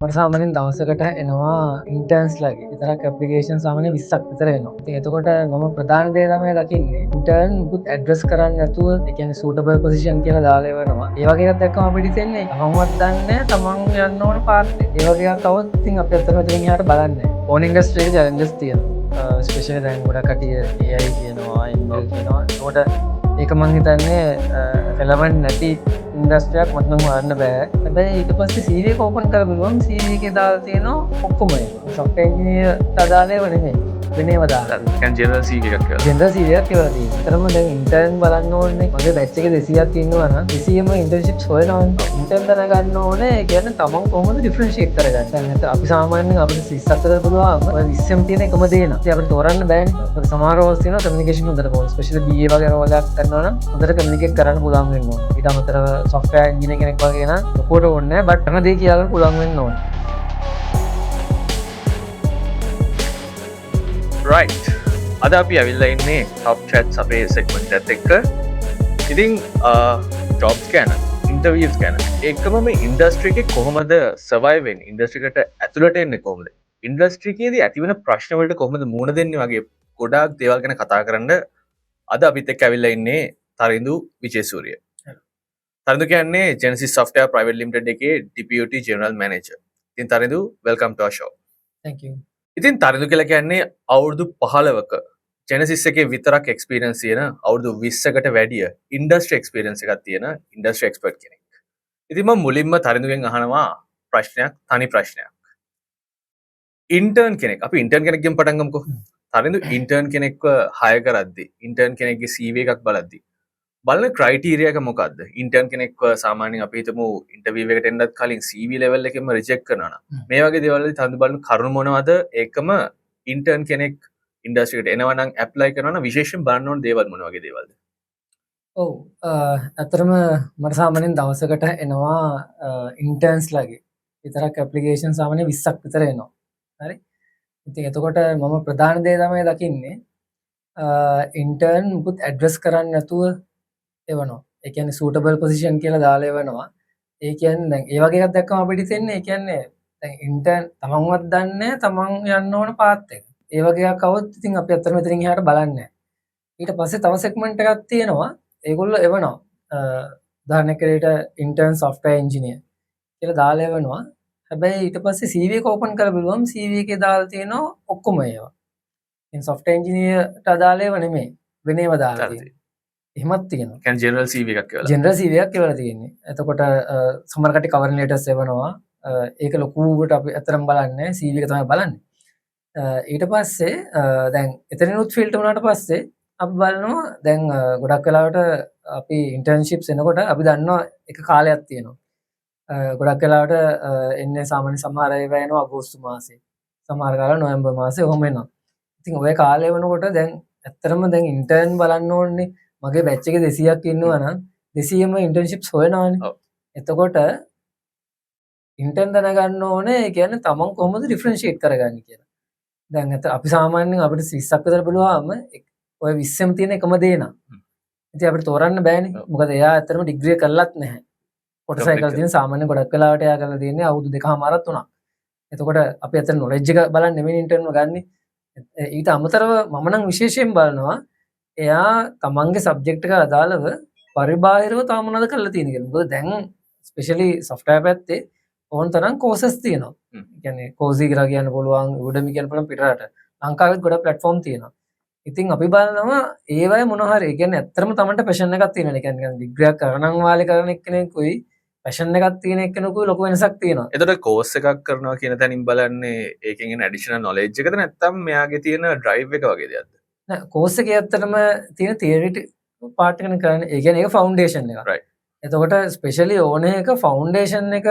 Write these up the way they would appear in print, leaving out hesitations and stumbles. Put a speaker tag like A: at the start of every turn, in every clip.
A: මට සාමාන්‍යයෙන් දවසකට එනවා ඉන්ටර්න්ස්ලාගේ විතරක් ඇප්ලිකේෂන් සාමාන්‍යයෙන් 20ක් විතර එනවා. ඉතින් එතකොට මම ප්‍රධාන දේ තමයි දකින්නේ ඉන්ටර්න් මුකුත් ඇඩ්‍රස් කරන්නේ නැතුව ඒ කියන්නේ සූටබල් පොසිෂන් කියලා දාලා එවනවා. ඒ වගේ එකක් දැක්කම අපිට හිතෙන්නේ තමන්වත් දන්නේ නැහැ තමන් යන්න ඕන පාත් එක. ඒ වගේ එකක් આવොත් ඉතින් අපි අතන මෙතනින් එහාට බලන්නේ නැහැ. ෆෝන් ඉන්ඩස්ට්‍රි එකේ චැලෙන්ජස් තියෙනවා. ස්පෙෂලි දැන් ගොඩක් කටිය AI කියනවා, ML කියනවා. ඒකට ඒක මං හිතන්නේ රෙලවන්ට් නැති ඉන්ඩස්ට්‍රියක් මට නම් හොයන්න බෑ. හැබැයි ඊට පස්සේ CV එක ඕපන් කරලා බලුවම CV එකේ දාලා තියෙනවා ඔක්කොම ඒවා. සොෆ්ට්වෙයාර් ඉංජිනේර් අදාළ ඒවා නෙමෙයි. වෙනේව දාලා.
B: දැන් ජෙනරල් CV එකක් කියලා.
A: ජෙනරල් CV එකක් කියලා තියෙනවා. ඒතරම දැන් ඉන්ටර්න් බලන්න ඕනේ. මගේ බැච් එකේ 200ක් ඉන්නවා නම් 200ම ඉන්ටර්න්ෂිප්ස් හොයනවානේ. ඉන්ටර්න් දැනගන්න ඕනේ. ඒ කියන්නේ තමන් කොහොමද ඩිෆරන්ෂিয়েට් කරගන්නේ. දැන් නැත්නම් අපි සාමාන්‍යයෙන් අපිට 30ක් අතර පුළුවන් ඔය 20ම තියෙන එකම දේ න ะ. ඉතින් අපිට තෝරන්න බෑනේ. අපිට සමහර රෝල්ස් තියෙනවා කමියුනිකේෂන් හොඳට ඕන. ස්පෙෂලි BA වගේ රෝල් එකක් කරනවා නම් හොඳට කමියුනිකේට් කරන්න පුළුවන් වෙන්න ඕනේ. ඊට අමතරව සොෆ්ට්වෙයාර් ඉංජිනේර් කෙනෙක් වගේ නම් ලොකුවට ඕනේ නැහැ. බට් කරන දේ කියලා ගන්න පුළුවන් වෙන්න ඕනේ.
B: right අද අපි ඇවිල්ලා ඉන්නේ top chats අපේ segment එකත් එක්ක. ඉතින් jobs ගැන interviews ගැන ඒකම මේ ඉන්ඩස්ට්‍රි එකේ කොහොමද survive වෙන්නේ, ඉන්ඩස්ට්‍රි එකට ඇතුළට එන්නේ කොහොමද, ඉන්ඩස්ට්‍රි එකේදී ඇතිවෙන ප්‍රශ්න වලට කොහොමද මුහුණ දෙන්නේ වගේ ගොඩාක් දේවල් ගැන කතා කරන්න අද අපිත් එක්ක ඇවිල්ලා ඉන්නේ තරිඳු විජේසූරිය. තරිඳු කියන්නේ Genesis Software Private Limited එකේ Deputy General Manager. ඉතින් Tharindu welcome to our show.
A: Thank you.
B: ඉතින් තරිඳු කියලා කියන්නේ අවුරුදු 15ක Genesis එකේ විතරක් එක්ස්පීරියන්ස් තියෙන, අවුරුදු 20කට වැඩිය ඉන්ඩස්ට්‍රි එක්ස්පීරියන්ස් එකක් තියෙන ඉන්ඩස්ට්‍රි එක්ස්පර්ට් කෙනෙක්. ඉතින් මම මුලින්ම තරිඳුගෙන් අහනවා ප්‍රශ්නයක්, තනි ප්‍රශ්නයක්. ඉන්ටර්න් කෙනෙක්, අපි ඉන්ටර්න් කෙනෙක්ගෙන් පටන් ගමුකෝ. තරිඳු ඉන්ටර්න් කෙනෙක්ව හයර් කරද්දී, ඉන්ටර්න් කෙනෙක්ගේ CV එකක් බලද්දී බලන ක්‍රයිටීරියා එක මොකක්ද? ඉන්ටර්න් කෙනෙක්ව සාමාන්‍යයෙන් අපි හිතමු ඉන්ටර්විව් එකට එන්නත් කලින් CV ලෙවල් එකෙන්ම රිජෙක්ට් කරනවා නම් මේ වගේ දේවල් වලදී තරිඳු බලන කරුණු මොනවද? ඒකම ඉන්ටර්න් කෙනෙක් ඉන්ඩස්ට්‍රි එකට එනවා නම් ඇප්ලයි කරනවා නම් විශේෂයෙන් බලන්න ඕන දේවල් මොන වගේ දේවල්ද?
A: ඔව් ඇත්තටම මට සාමාන්‍යයෙන් දවසකට එනවා ඉන්ටර්න්ස්ලාගේ විතරක් ඇප්ලිකේෂන් සාමාන්‍යයෙන් 20ක් විතර එනවා. හරි. ඉතින් එතකොට මම ප්‍රධාන දේ තමයි දකින්නේ ඉන්ටර්න් මුකුත් ඇඩ්‍රස් කරන්නේ නැතුව එවනවා. ඒ කියන්නේ සූටබල් පොසිෂන් කියලා දාලා එවනවා. ඒ කියන්නේ දැන් ඒ වගේ එකක් දැක්කම අපිට හිතෙන්නේ ඒ කියන්නේ දැන් ඉන්ටර්න් තමන්වත් දන්නේ තමන් යන්න ඕන පාත් එක. ඒ වගේ එකක් આવොත් ඉතින් අපි අතර මෙතනින් එහාට බලන්නේ නැහැ. ඊට පස්සේ තව සෙග්මන්ට් එකක් තියෙනවා. ඒගොල්ලෝ එවනවා. උදාහරණයක් විදිහට ඉන්ටර්න් සොෆ්ට්වෙයාර් ඉංජිනේර් කියලා දාලා එවනවා. හැබැයි ඊට පස්සේ CV එක ඕපන් කරලා බලුවම CV එකේ දාලා තියෙනවා ඔක්කොම ඒවා. ඉතින් සොෆ්ට්වෙයාර් ඉංජිනේර්ට අදාළ ඒවා නෙමෙයි. වෙන ඒවා දාලා තියෙනවා. එහෙමත් තියෙනවා.
B: කියන්නේ ජෙනරල් CV එකක් කියලා.
A: ජෙනරල් CV එකක් කියලා තියෙන්නේ. එතකොට සමහර කට්ටිය කවර් ලෙටර්ස් එවනවා. ඒක ලොකුවට අපි අතරම බලන්නේ CV එක තමයි බලන්නේ. ඊට පස්සේ දැන් එතනිනුත් ෆිල්ටර් වුණාට පස්සේ අපි බලනවා දැන් ගොඩක් වෙලාවට අපි ඉන්ටර්න්ෂිප්ස් එනකොට අපි දන්නවා එක කාලයක් තියෙනවා. ගොඩක් වෙලාවට එන්නේ සාමාන්‍ය සමහර ඒවා එනවා අගෝස්තු මාසේ. සමහර කාලවල නොවැම්බර් මාසේ ඔහොම එනවා. ඉතින් ওই කාලේ වෙනකොට දැන් ඇත්තටම දැන් ඉන්ටර්න් බලන්න ඕනේ. මගේ බැච් එකේ 200ක් ඉන්නවා නම් 200ම ඉන්ටර්න්ෂිප්ස් හොයනවානේ. එතකොට ඉන්ටර්න් දැනගන්න ඕනේ. ඒ කියන්නේ තමන් කොහොමද ඩිෆරන්ෂিয়েට් කරගන්නේ කියලා. දැන් අපි සාමාන්‍යයෙන් අපිට 20ක් විතර බලුවාම ඔය 20ම තියෙන එකම දේ න ะ. ඉතින් අපිට තෝරන්න බෑනේ. මොකද එයා ඇත්තටම ඩිග්‍රී කරලත් නැහැ. කොටසයිකල් තියෙන සාමාන්‍ය ගොඩක් වෙලාවට එයා කරලා තියෙන්නේ අවුරුදු 2කමාරක් 3ක්. එතකොට අපි ඇත්තට නොලෙජ් එක බලන්න නෙමෙයි ඉන්ටර්න් එක ගන්නෙ. ඊට අමතරව මම නම් විශේෂයෙන් බලනවා එයා තමන්ගේ සබ්ජෙක්ට් එක අදාළව පරිබාහිරව තව මොනවද කරලා තියෙන්නේ කියලා. මොකද දැන් ස්පෙෂලි සොෆ්ට්වෙයාර් පැත්තේ ඕන තරම් කෝසස් තියෙනවා. ඒ කියන්නේ කෝසි කියලා කියන්න පුළුවන්, යුඩමි කියන්න පුළුවන් පිටරට. ලංකාවෙත් ගොඩක් ප්ලැට්ෆෝම් තියෙනවා. ඉතින් අපි බලනවා ඒවයි මොන හරි. ඒ කියන්නේ ඇත්තටම තමන්ට පැෂන් එකක් තියෙනවා. ඒ කියන්නේ ඩිග්‍රියක් කරනන් වාලේ කරන එක්කෙනෙකුයි පැෂන් එකක් තියෙන එක්කෙනෙකුයි ලොකු වෙනසක් තියෙනවා.
B: එතකොට කෝස් එකක් කරනවා කියන තැනින් බලන්නේ ඒකෙන් එන ඇඩිෂනල් නොලෙජ් එකද නැත්නම් මෙයාගේ තියෙන ඩ්‍රයිව් එක වගේ දෙයක්ද?
A: නෑ කෝස් එකේ ඇත්තටම තියෙන තියරිටි පාර්ට් එකනේ කරන්නේ. ඒ කියන්නේ ඒක ෆවුන්ඩේෂන් එක.
B: රයිට්.
A: එතකොට ස්පෙෂලි ඕනේ එක ෆවුන්ඩේෂන් එක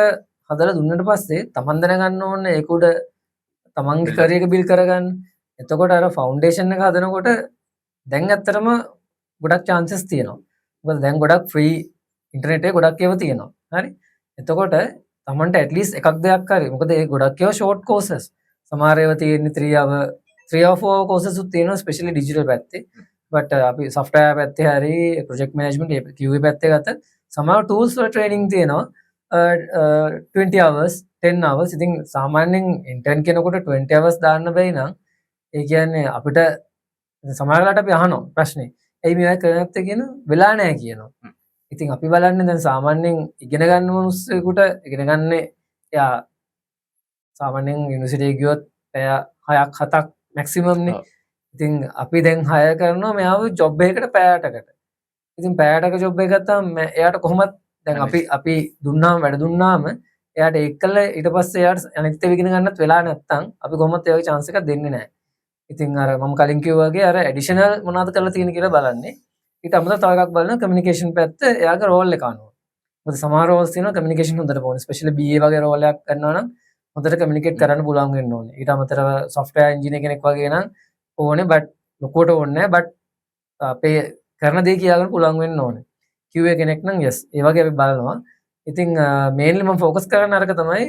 A: හදලා දුන්නට පස්සේ තමන් දැනගන්න ඕනේ ඒක උඩ තමන්ගේ කරියර් එක බිල්ඩ් කරගන්න. එතකොට අර ෆවුන්ඩේෂන් එක හදනකොට දැන් ඇත්තටම ගොඩක් chances තියෙනවා. මොකද දැන් ගොඩක් ෆ්‍රී ඉන්ටර්නෙට් එකේ ගොඩක් ඒවා තියෙනවා. හරි. එතකොට තමන්ට at least එකක් දෙකක් හරි. මොකද ඒ ගොඩක් ඒවා short courses. සමහර ඒවා තියෙන්නේ 3 hour 4 courses උත් තියෙනවා ස්පෙෂලි ඩිජිටල් පැත්තේ. but අපි software පැත්තේ හරි project management QA පැත්තේ ගත්ත සමහර tools වල training තියෙනවා. 20 hours 10 hours ඉතින් සාමාන්‍යයෙන් ඉන්ටර්න් කෙනෙකුට 20 hours දාන්න බැයි නම් ඒ කියන්නේ අපිට සමහරවිට අපි අහනවා ප්‍රශ්නේ ඇයි මේ අය කරන්නේ නැත්තේ කියන වෙලා නැහැ කියනවා. ඉතින් අපි බලන්නේ දැන් සාමාන්‍යයෙන් ඉගෙන ගන්න මිනිස්සුෙකුට ඉගෙන ගන්නේ එයා සාමාන්‍යයෙන් යුනිවර්සිටි එකේ ගියොත් පැය 6ක් 7ක් මැක්සිමම් නේ. ඉතින් අපි දැන් හයර් කරනවා මෙයාව ජොබ් එකකට පැය 8කට. ඉතින් පැය 8ක ජොබ් එක ගත්තාම එයාට කොහොමද දැන් අපි දුන්නාම වැඩ දුන්නාම එයාට ඒක කළා ඊට පස්සේ එයාට අනිත් ඒවා ඉගෙන ගන්නත් වෙලා නැත්තම් අපි කොහොමද ඒ වගේ chance එකක් දෙන්නේ නැහැ. ඉතින් අර මම කලින් කිව්වා වගේ අර ඇඩිෂනල් මොනවද කරලා තියෙන කියලා බලන්නේ. ඊට අමතරව තව එකක් බලනවා කමියුනිකේෂන් පැත්ත එයාගේ රෝල් එක අනුව. මොකද සමහර රෝල්ස් තියෙනවා කමියුනිකේෂන් හොඳට ඕනේ. ස්පෙෂලි BA වගේ රෝල් එකක් කරනවා නම් හොඳට කමියුනිකේට් කරන්න පුළුවන් වෙන්න ඕනේ. ඊට අමතරව software engineer කෙනෙක් වගේ නම් ඕනේ බට් ලොකුවට ඕනේ නැහැ බට් අපේ කරන දේ කියාගන්න පුළුවන් වෙන්න ඕනේ. QA කෙනෙක් නම් yes ඒ වගේ අපි බලනවා. ඉතින් මේන්ලි මම ફોකස් කරන අරක තමයි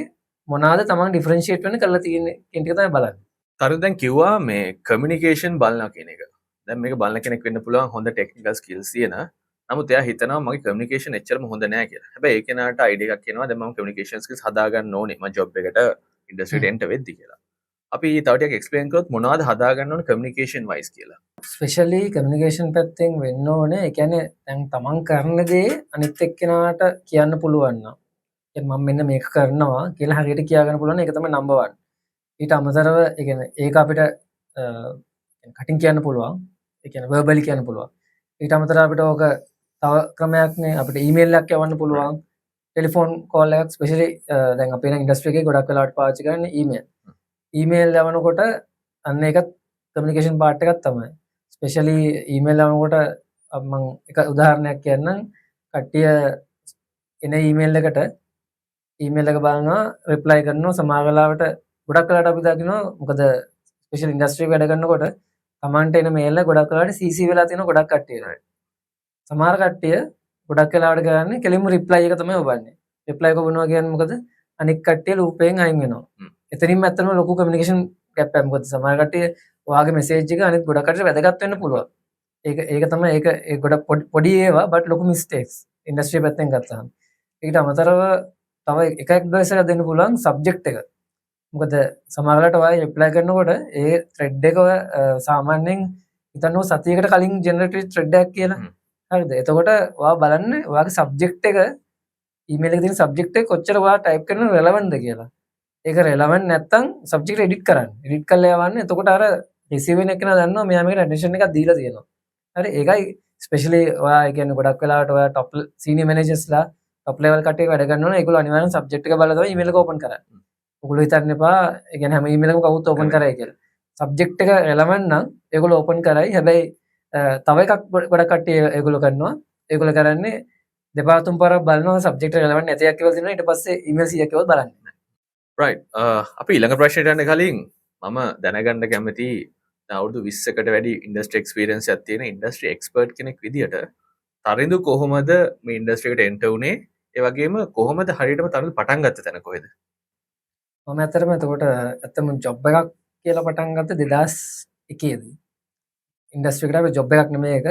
A: මොනවාද තමන් ඩිෆරෙන්ෂিয়েට් වෙන්න කරලා තියෙන්නේ කියන එක තමයි බලන්නේ.
B: තරු දැන් කිව්වා මේ කමියුනිකේෂන් බලනවා කියන එක. දැන් මේක බලන කෙනෙක් වෙන්න පුළුවන් හොඳ ටෙක්නිකල් ස්කිල්ස් තියෙන. නමුත් එයා හිතනවා මගේ කමියුනිකේෂන් එච්චරම හොඳ නෑ කියලා. හැබැයි ඒ කෙනාට අයිඩියා එකක් එනවා දැන් මම කමියුනිකේෂන් ස්කිල්ස් හදාගන්න ඕනේ මම ජොබ් එකට ඉන්ඩස්ට්‍රියට එන්ටර් වෙද්දි කියලා. අපි තව ටිකක් එක්ස්ප්ලেইন කරොත් මොනවද හදාගන්න ඕනේ කමියුනිකේෂන් වයිස් කියලා.
A: ස්පෙෂලි කමියුනිකේෂන් පැත්තෙන් වෙන්න ඕනේ. ඒ කියන්නේ දැන් තමන් කරන දේ අනිත් එක්කෙනාට කියන්න පුළුවන් නම් මම මෙන්න මේක කරනවා කියලා හරියට කියාගන්න පුළුවන් ඒක තමයි නම්බර් 1. ඊට අමතරව ඒ කියන්නේ ඒක අපිට කටින් කියන්න පුළුවන්. ඒ කියන්නේ වර්බලි කියන්න පුළුවන්. ඊට අමතරව අපිට ඕක තව ක්‍රමයක්නේ අපිට ඊමේල් එකක් යවන්න පුළුවන්. ටෙලිෆෝන් කෝල් එකක් ස්පෙෂලි දැන් අපේ ඉන්ඩස්ට්‍රි එකේ ගොඩක් වෙලාවට පාවිච්චි කරන්නේ ඊමේල්. ඊමේල් යවනකොට අන්න ඒකත් කමියුනිකේෂන් පාර්ට් එකක් තමයි. ස්පෙෂලි ඊමේල් යවනකොට මම එක උදාහරණයක් කියන්නම්. කට්ටිය එන ඊමේල් එකට ඊමේල් එක බලනවා රිප්ලයි කරනවා සමහර වෙලාවට ගොඩක් වෙලාවට අපි දකිනවා මොකද ස්පෙෂල් ඉන්ඩස්ට්‍රි එක වැඩ කරනකොට කමෙන්ට් එන මේල් එක ගොඩක් වෙලාවට CC වෙලා තියෙන ගොඩක් කට්ටිය. සමහර කට්ටිය ගොඩක් වෙලාවට කරන්නේ කෙලින්ම රිප්ලයි එක තමයි ඔබන්නේ. රිප්ලයි එක ඔබනවා කියන්නේ මොකද අනික් කට්ටිය ලූප් එකෙන් අයින් වෙනවා. එතනින්ම ඇත්තටම ලොකු කමියුනිකේෂන් ගැප් එකක්. මොකද සමහර කට්ටිය ඔයාගේ මෙසේජ් එක අනිත් ගොඩක් කට්ටියට වැදගත් වෙන්න පුළුවන්. ඒක තමයි ඒක ගොඩක් පොඩි ඒවා බට් ලොකු මිස්ටේක්ස් ඉන්ඩස්ට්‍රි පැත්තෙන් ගත්තාම. ඒකට අමතරව තව එක ඇඩ්වයිස් එකක් දෙන්න පුළුවන් සබ්ජෙක්ට් එක. මොකද සමහර වෙලාවට ඔයා රිප්ලයි කරනකොට ඒ ත්‍රෙඩ් එක සාමාන්‍යයෙන් හිතන්නකො සතියකට කලින් ජෙනරේට් වෙච්ච ත්‍රෙඩ් එකක් කියලා. හරිද? එතකොට ඔයා බලන්න ඔයාගේ සබ්ජෙක්ට් එක ඊමේල් එකේ තියෙන සබ්ජෙක්ට් එක කොච්චර ඔයා ටයිප් කරන රෙලවන්ට්ද කියලා. ඒක රෙලවන්ට් නැත්නම් සබ්ජෙක්ට් එඩිට් කරන්න. එඩිට් කරලා යවන්න. එතකොට අර රිසීව් වෙන එකන දන්නවා මෙයා මේකට ඇටෙන්ෂන් එකක් දීලා තියෙනවා. හරි ඒකයි ස්පෙෂලි ඔයා කියන්නේ ගොඩක් වෙලාවට ඔයා টপ සීනියර් මැනේජර්ස්ලා টপ ලෙවල් කට්ටිය වැඩ කරනවා නම් ඒගොල්ලෝ අනිවාර්යෙන් සබ්ජෙක්ට් එක බලලා තමයි ඊමේල් එක ඕපන් කරන්නේ. ඔයගොල්ලෝ හිතන්න එපා ඒ කියන්නේ හැම ඊමේල් එකම කවුරුත් ඕපන් කරයි කියලා. සබ්ජෙක්ට් එක රෙලවන්ට් නම් ඒගොල්ලෝ ඕපන් කරයි. හැබැයි තව එකක් ගොඩක් කට්ටිය ඒගොල්ලෝ කරනවා. ඒගොල්ලෝ කරන්නේ දෙපාර තුන් පාරක් බලනවා සබ්ජෙක්ට් එක රෙලවන්ට් නැතිවක් කියලා දෙනවා ඊට පස්සේ ඊමේල් 100ක් ඒවත් බලන්නේ නැහැ.
B: රයිට්. අපි ඊළඟ ප්‍රශ්නෙට යන්න කලින් මම දැනගන්න කැමති අවුරුදු 20කට වැඩි ඉන්ඩස්ට්‍රි එක්ස්පීරියන්ස් එකක් තියෙන ඉන්ඩස්ට්‍රි එක්ස්පර්ට් කෙනෙක් විදියට තරිඳු කොහොමද මේ ඉන්ඩස්ට්‍රි එකට එන්ටර් වුනේ? ඒ වගේම කොහොමද හරියටම තරිඳු පටන් ගත්ත තැන කොහෙද?
A: මම ඇත්තටම එතකොට ඇත්තම ජොබ් එකක් කියලා පටන් ගත්ත 2001 දී. ඉන්ඩස්ට්‍රි එකට අපි ජොබ් එකක් නෙමෙයි ඒක.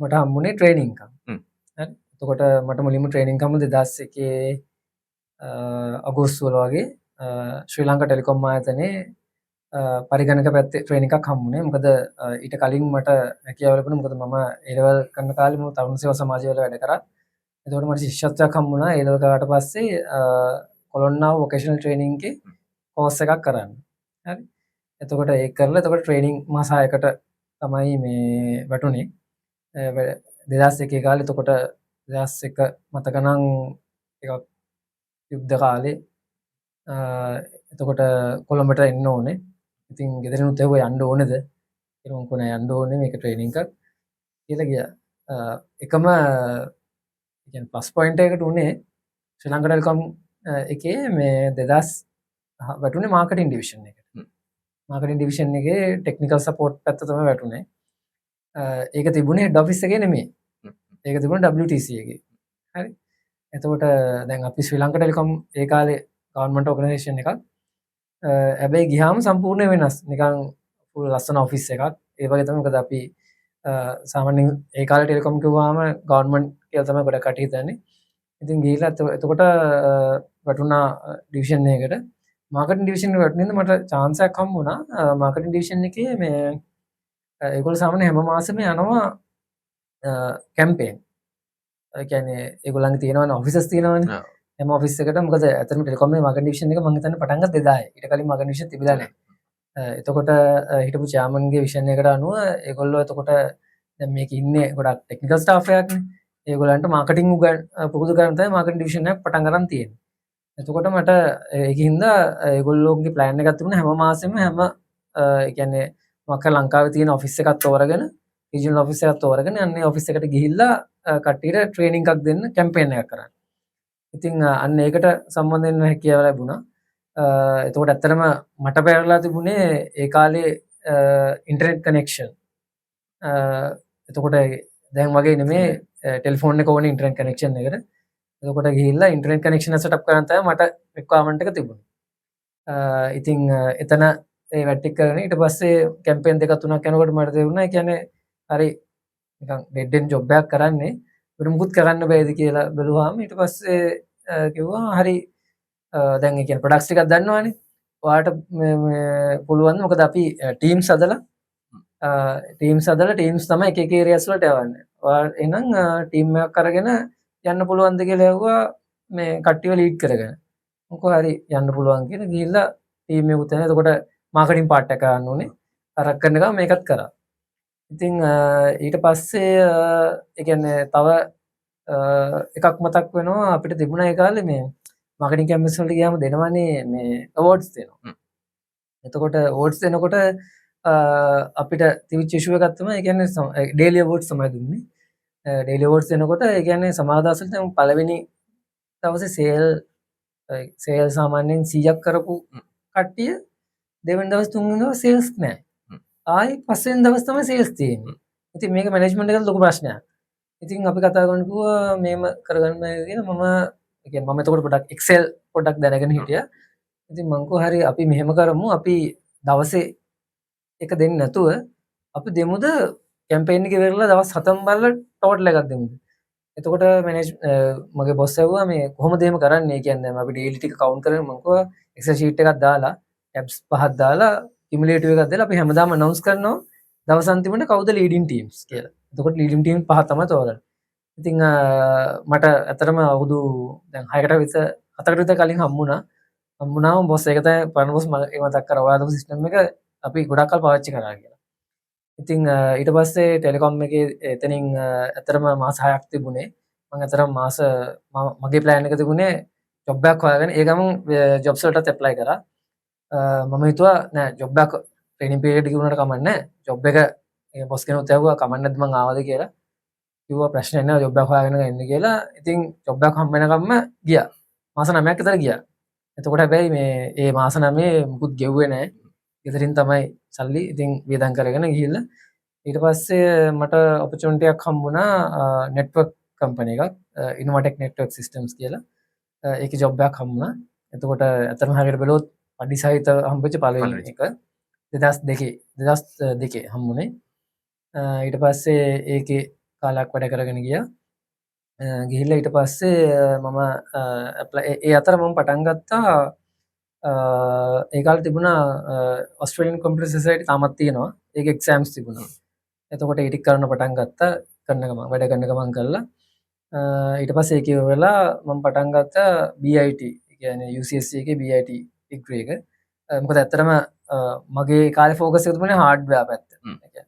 A: මට හම්බුනේ ට්‍රේනින් එකක්. හරි. එතකොට මට මුලින්ම ට්‍රේනින් එකම 2001 අගෝස්තු වල වගේ ශ්‍රී ලංකා ටෙලිකොම් ආයතනයේ පරිගණක පැත්තේ ට්‍රේනින් එකක් හම්බුනේ. මොකද ඊට කලින් මට හැකියාව ලැබුණා. මොකද මම A-level කරන කාලේ මම තරුණ සේවා සමාජය වල වැඩ කරා. එතකොට මට ශිෂ්‍යත්වයක් හම්බුණා. A-level කරාට පස්සේ කොළොන්නාව වොකේෂනල් ට්‍රේනින් එකේ කෝස් එකක් කරන්න. හරි. එතකොට ඒක කරලා එතකොට ට්‍රේනින් මාස 6කට තමයි මේ වැටුනේ. 2001 කාලේ එතකොට 2001 මතක නම් එකක් යුද්ධ කාලේ එතකොට කොළඹට එන්න ඕනේ. ඉතින් ගෙදරිනුත් ඇහුවා යන්න ඕනේද? කියලා මම කොහොනේ යන්න ඕනේ මේක ට්‍රේනින් එකක් කියලා ගියා. එකම කියන්නේ ප්ලස් පොයින්ට් එකකට උනේ ශ්‍රී ලංකා ටෙලිකොම් එකේ මේ 2000 වැටුනේ මාකටිං ඩිවිෂන් එකට. මාකටිං ඩිවිෂන් එකේ ටෙක්නිකල් සපෝට් පැත්ත තමයි වැටුනේ. ඒක තිබුණේ හෙඩ් ඔෆිස් එකේ නෙමෙයි. ඒක තිබුණේ WTC එකේ. හරි. එතකොට දැන් අපි ශ්‍රී ලංකා ටෙලිකොම් ඒ කාලේ ගවර්න්මන්ට් ඕගනයිසේෂන් එකක්. හැබැයි ගියාම සම්පූර්ණ වෙනස්. නිකන් full ලස්සන ඔෆිස් එකක්. ඒ වගේ තමයි. මොකද අපි සාමාන්‍යයෙන් ඒ කාලේ ටෙලිකොම් කිව්වම ගවර්න්මන්ට් කියලා තමයි ගොඩක් කටි හිතන්නේ. ඉතින් ගිහිල්ලා එතකොට වැටුණා ඩිවිෂන් එකකට. මාකටිං ඩිවිෂන් එකට වැටුණින්ද මට chance එකක් හම්බ වුණා. මාකටිං ඩිවිෂන් එකේ මේ ඒගොල්ලෝ සාමාන්‍යයෙන් හැම මාසෙම යනවා කැම්පේන්. ඒ කියන්නේ ඒගොල්ලන්ගේ තියෙනවනේ ඔෆිසස් තියෙනවනේ. හැම ඔෆිස් එකකටම මොකද ඇත්තටම ටෙලිකොම් එකේ මාකටිං ඩිවිෂන් එක මම හිතන්නේ පටන් ගත්තේ 2000. ඊට කලින් මාකටිං ඩිවිෂන් තිබිලා නැහැ. එතකොට හිටපු චෙයාමන්ගේ විෂන් එකට අනුව ඒගොල්ලෝ එතකොට දැන් මේක ඉන්නේ ගොඩක් ටෙක්නිකල් ස්ටාෆ් එකක්නේ. ඒගොල්ලන්ට මාකටිං පුරුදු කරන්න තමයි මාකටිං ඩිවිෂන් එකක් පටන් ගන්න තියෙන්නේ. එතකොට මට ඒකින්ද ඒගොල්ලෝගේ ප්ලෑන් එකක් තිබුණා හැම මාසෙම හැම ඒ කියන්නේ මොකක් ලංකාවේ තියෙන ඔෆිස් එකක් තෝරගෙන රීජනල් ඔෆිස් එකක් තෝරගෙන අන්නේ ඔෆිස් එකට ගිහිල්ලා කට්ටියට ට්‍රේනින්ග් එකක් දෙන්න කැම්පේන් එකක් කරන්න. ඉතින් අන්න ඒකට සම්බන්ධ වෙන්න හැකියාව ලැබුණා. එතකොට ඇත්තටම මට බැරලා තිබුණේ ඒ කාලේ ඉන්ටර්නෙට් කනෙක්ෂන්. එතකොට දැන් වගේ නෙමේ ටෙලිෆෝන් එක ඕනේ ඉන්ටර්නෙට් කනෙක්ෂන් එකට. එතකොට ගිහිල්ලා ඉන්ටර්නෙට් කනෙක්ෂන් සෙටප් කරන්න තමයි මට රික්වයර්මන්ට් එක තිබුණේ. ඉතින් එතන ඒ වැට්ටික් කරගෙන ඊට පස්සේ කැම්පේන් දෙක තුනක් යනකොට මට තේරුණා ඒ කියන්නේ හරි නිකන් ඩෙඩ් එන්ඩ් ජොබ් එකක් කරන්නේ අපිට මුකුත් කරන්න බෑද කියලා බැලුවාම ඊට පස්සේ කිව්වා හරි දැන් ඒ කියන්නේ ප්‍රොඩක්ට්ස් ටිකක් දන්නවනේ ඔයාලට පුළුවන් මොකද අපි ටීම්ස් හදලා ටීම්ස් තමයි එක එක ඒරියාස් වලට යවන්නේ. ඔයාලා එහෙනම් ටීම් එකක් අරගෙන යන්න පුළුවන්ද කියලා ඇහුවා මේ කට්ටියව ලීඩ් කරගෙන. මොකෝ හරි යන්න පුළුවන් කියලා ගිහිල්ලා ටීම් එකකුත් එනවා. එතකොට මාකටිං පාර්ට් එක කරන්න ඕනේ. අරක් කරන ගමන් මේකත් කරා. ඉතින් ඊට පස්සේ ඒ කියන්නේ තව එකක් මතක් වෙනවා අපිට තිබුණා ඒ කාලේ මේ මාකටිං කැම්පස් වලට ගියාම දෙනවනේ මේ අවෝඩ්ස් දෙනවා. එතකොට අවෝඩ්ස් දෙනකොට අපිට තිබිච්ච ඉෂුව එකක් තමයි ඒ කියන්නේ ඩේලි අවෝඩ්ස් තමයි දුන්නේ. ඩේලි අවෝඩ්ස් දෙනකොට ඒ කියන්නේ සමහර දවස්වල දැන් පළවෙනි දවසේ සේල් සාමාන්‍යයෙන් 100ක් කරපු කට්ටිය දෙවෙනි දවස් තුන්වෙනි දවස් සේල්ස් නැහැ. ආයි පස්වෙනි දවස් තමයි සේල්ස් තියෙන්නේ. ඉතින් මේක මැනේජ්මන්ට් එකට ලොකු ප්‍රශ්නයක්. ඉතින් අපි කතා කරන කිව්වා මේම කරගන්න කියලා මම ඒ කියන්නේ මම එතකොට පොඩක් Excel පොඩක් දැනගෙන හිටියා. ඉතින් මං කිව්වා හරි අපි මෙහෙම කරමු අපි දවසේ එක දෙන්නේ නැතුව අපි දෙමුද කැම්පේන් එක ඉවරලා දවස් 7ම බලලා ටෝටල් එකක් දෙමුද. එතකොට මගේ බොස් ඇහුවා මේ කොහොමද එහෙම කරන්නේ කියන්නේ අපි ඩේලි ටික කවුන්ට් කරගෙන මං කිව්වා Excel sheet එකක් දාලා tabs පහක් දාලා cumulative එකක් දාලා අපි හැමදාම announce කරනවා දවස් අන්තිමට කවුද leading teams කියලා. එතකොට leading team පහ තමයි තෝරන්නේ. ඉතින් මට ඇත්තටම අවුරුදු දැන් 6කට විතර 7කට විතර කලින් හම්බුණාම බොස් ඒක තමයි පරණ බොස් මම මතක් කරා ඔයාලගේ සිස්ටම් එක අපි ගොඩක් කල් පාවිච්චි කරා කියලා. ඉතින් ඊට පස්සේ ටෙලිකොම් එකේ එතනින් ඇත්තටම මාස 6ක් තිබුණේ. මම ඇත්තටම මගේ ප්ලෑන් එක තිබුණේ ජොබ් එකක් හොයාගෙන ඒ ගමන් ජොබ්ස් වලටත් ඇප්ලයි කරා. මම හිතුවා නෑ ජොබ් එක ට්‍රේනින් පීරියඩ් එක වුණාට කමක් නෑ. ජොබ් එක බොස් කෙනෙකුත් ඇහුවා කමක් නැද්ද මං ආවද කියලා. කිව්වා ප්‍රශ්නයක් නෑ ජොබ් එකක් හොයාගෙන එන්න කියලා. ඉතින් ජොබ් එකක් හම්බ වෙනකම්ම ගියා. මාස 9ක් විතර ගියා. එතකොට හැබැයි මේ මාස 9 මුකුත් ගෙව්වේ නෑ. ගෙදරින් තමයි සල්ලි ඉතින් වියදම් කරගෙන ගිහිල්ලා ඊට පස්සේ මට ඔපචුනිටි එකක් හම්බුණා නෙට්වර්ක් කම්පැනි එකක් ඉනෝවටෙක් නෙට්වර්ක් සිස්ටම්ස් කියලා. ඒකේ ජොබ් එකක් හම්බුණා. එතකොට අතරම හරියට බැලුවොත් පඩි සහිත හම්බෙච්ච පළවෙනි එක 2002 හම්බුනේ. ඊට පස්සේ ඒකේ කාලයක් වැඩ කරගෙන ගියා. ගිහිල්ලා ඊට පස්සේ මම ඒ අතර මම පටන් ගත්තා ඒ කාලේ තිබුණා ඔස්ට්‍රේලියන් කම්පියුටර් සොසයිටි තාමත් තියෙනවා. ඒකේ එක්සෑම්ස් තිබුණා. එතකොට ඒ ටික කරන්න පටන් ගත්තා. වැඩ කරන ගමන් කරලා ඊට පස්සේ ඒක ඉවරලා මම පටන් ගත්තා BIT. ඒ කියන්නේ UCSC එකේ BIT ඩිග්‍රී එක. මොකද ඇත්තටම මගේ කාලේ ෆෝකස් එක තිබුණේ හાર્ඩ්වෙයාර් පැත්ත. ඒ කියන්නේ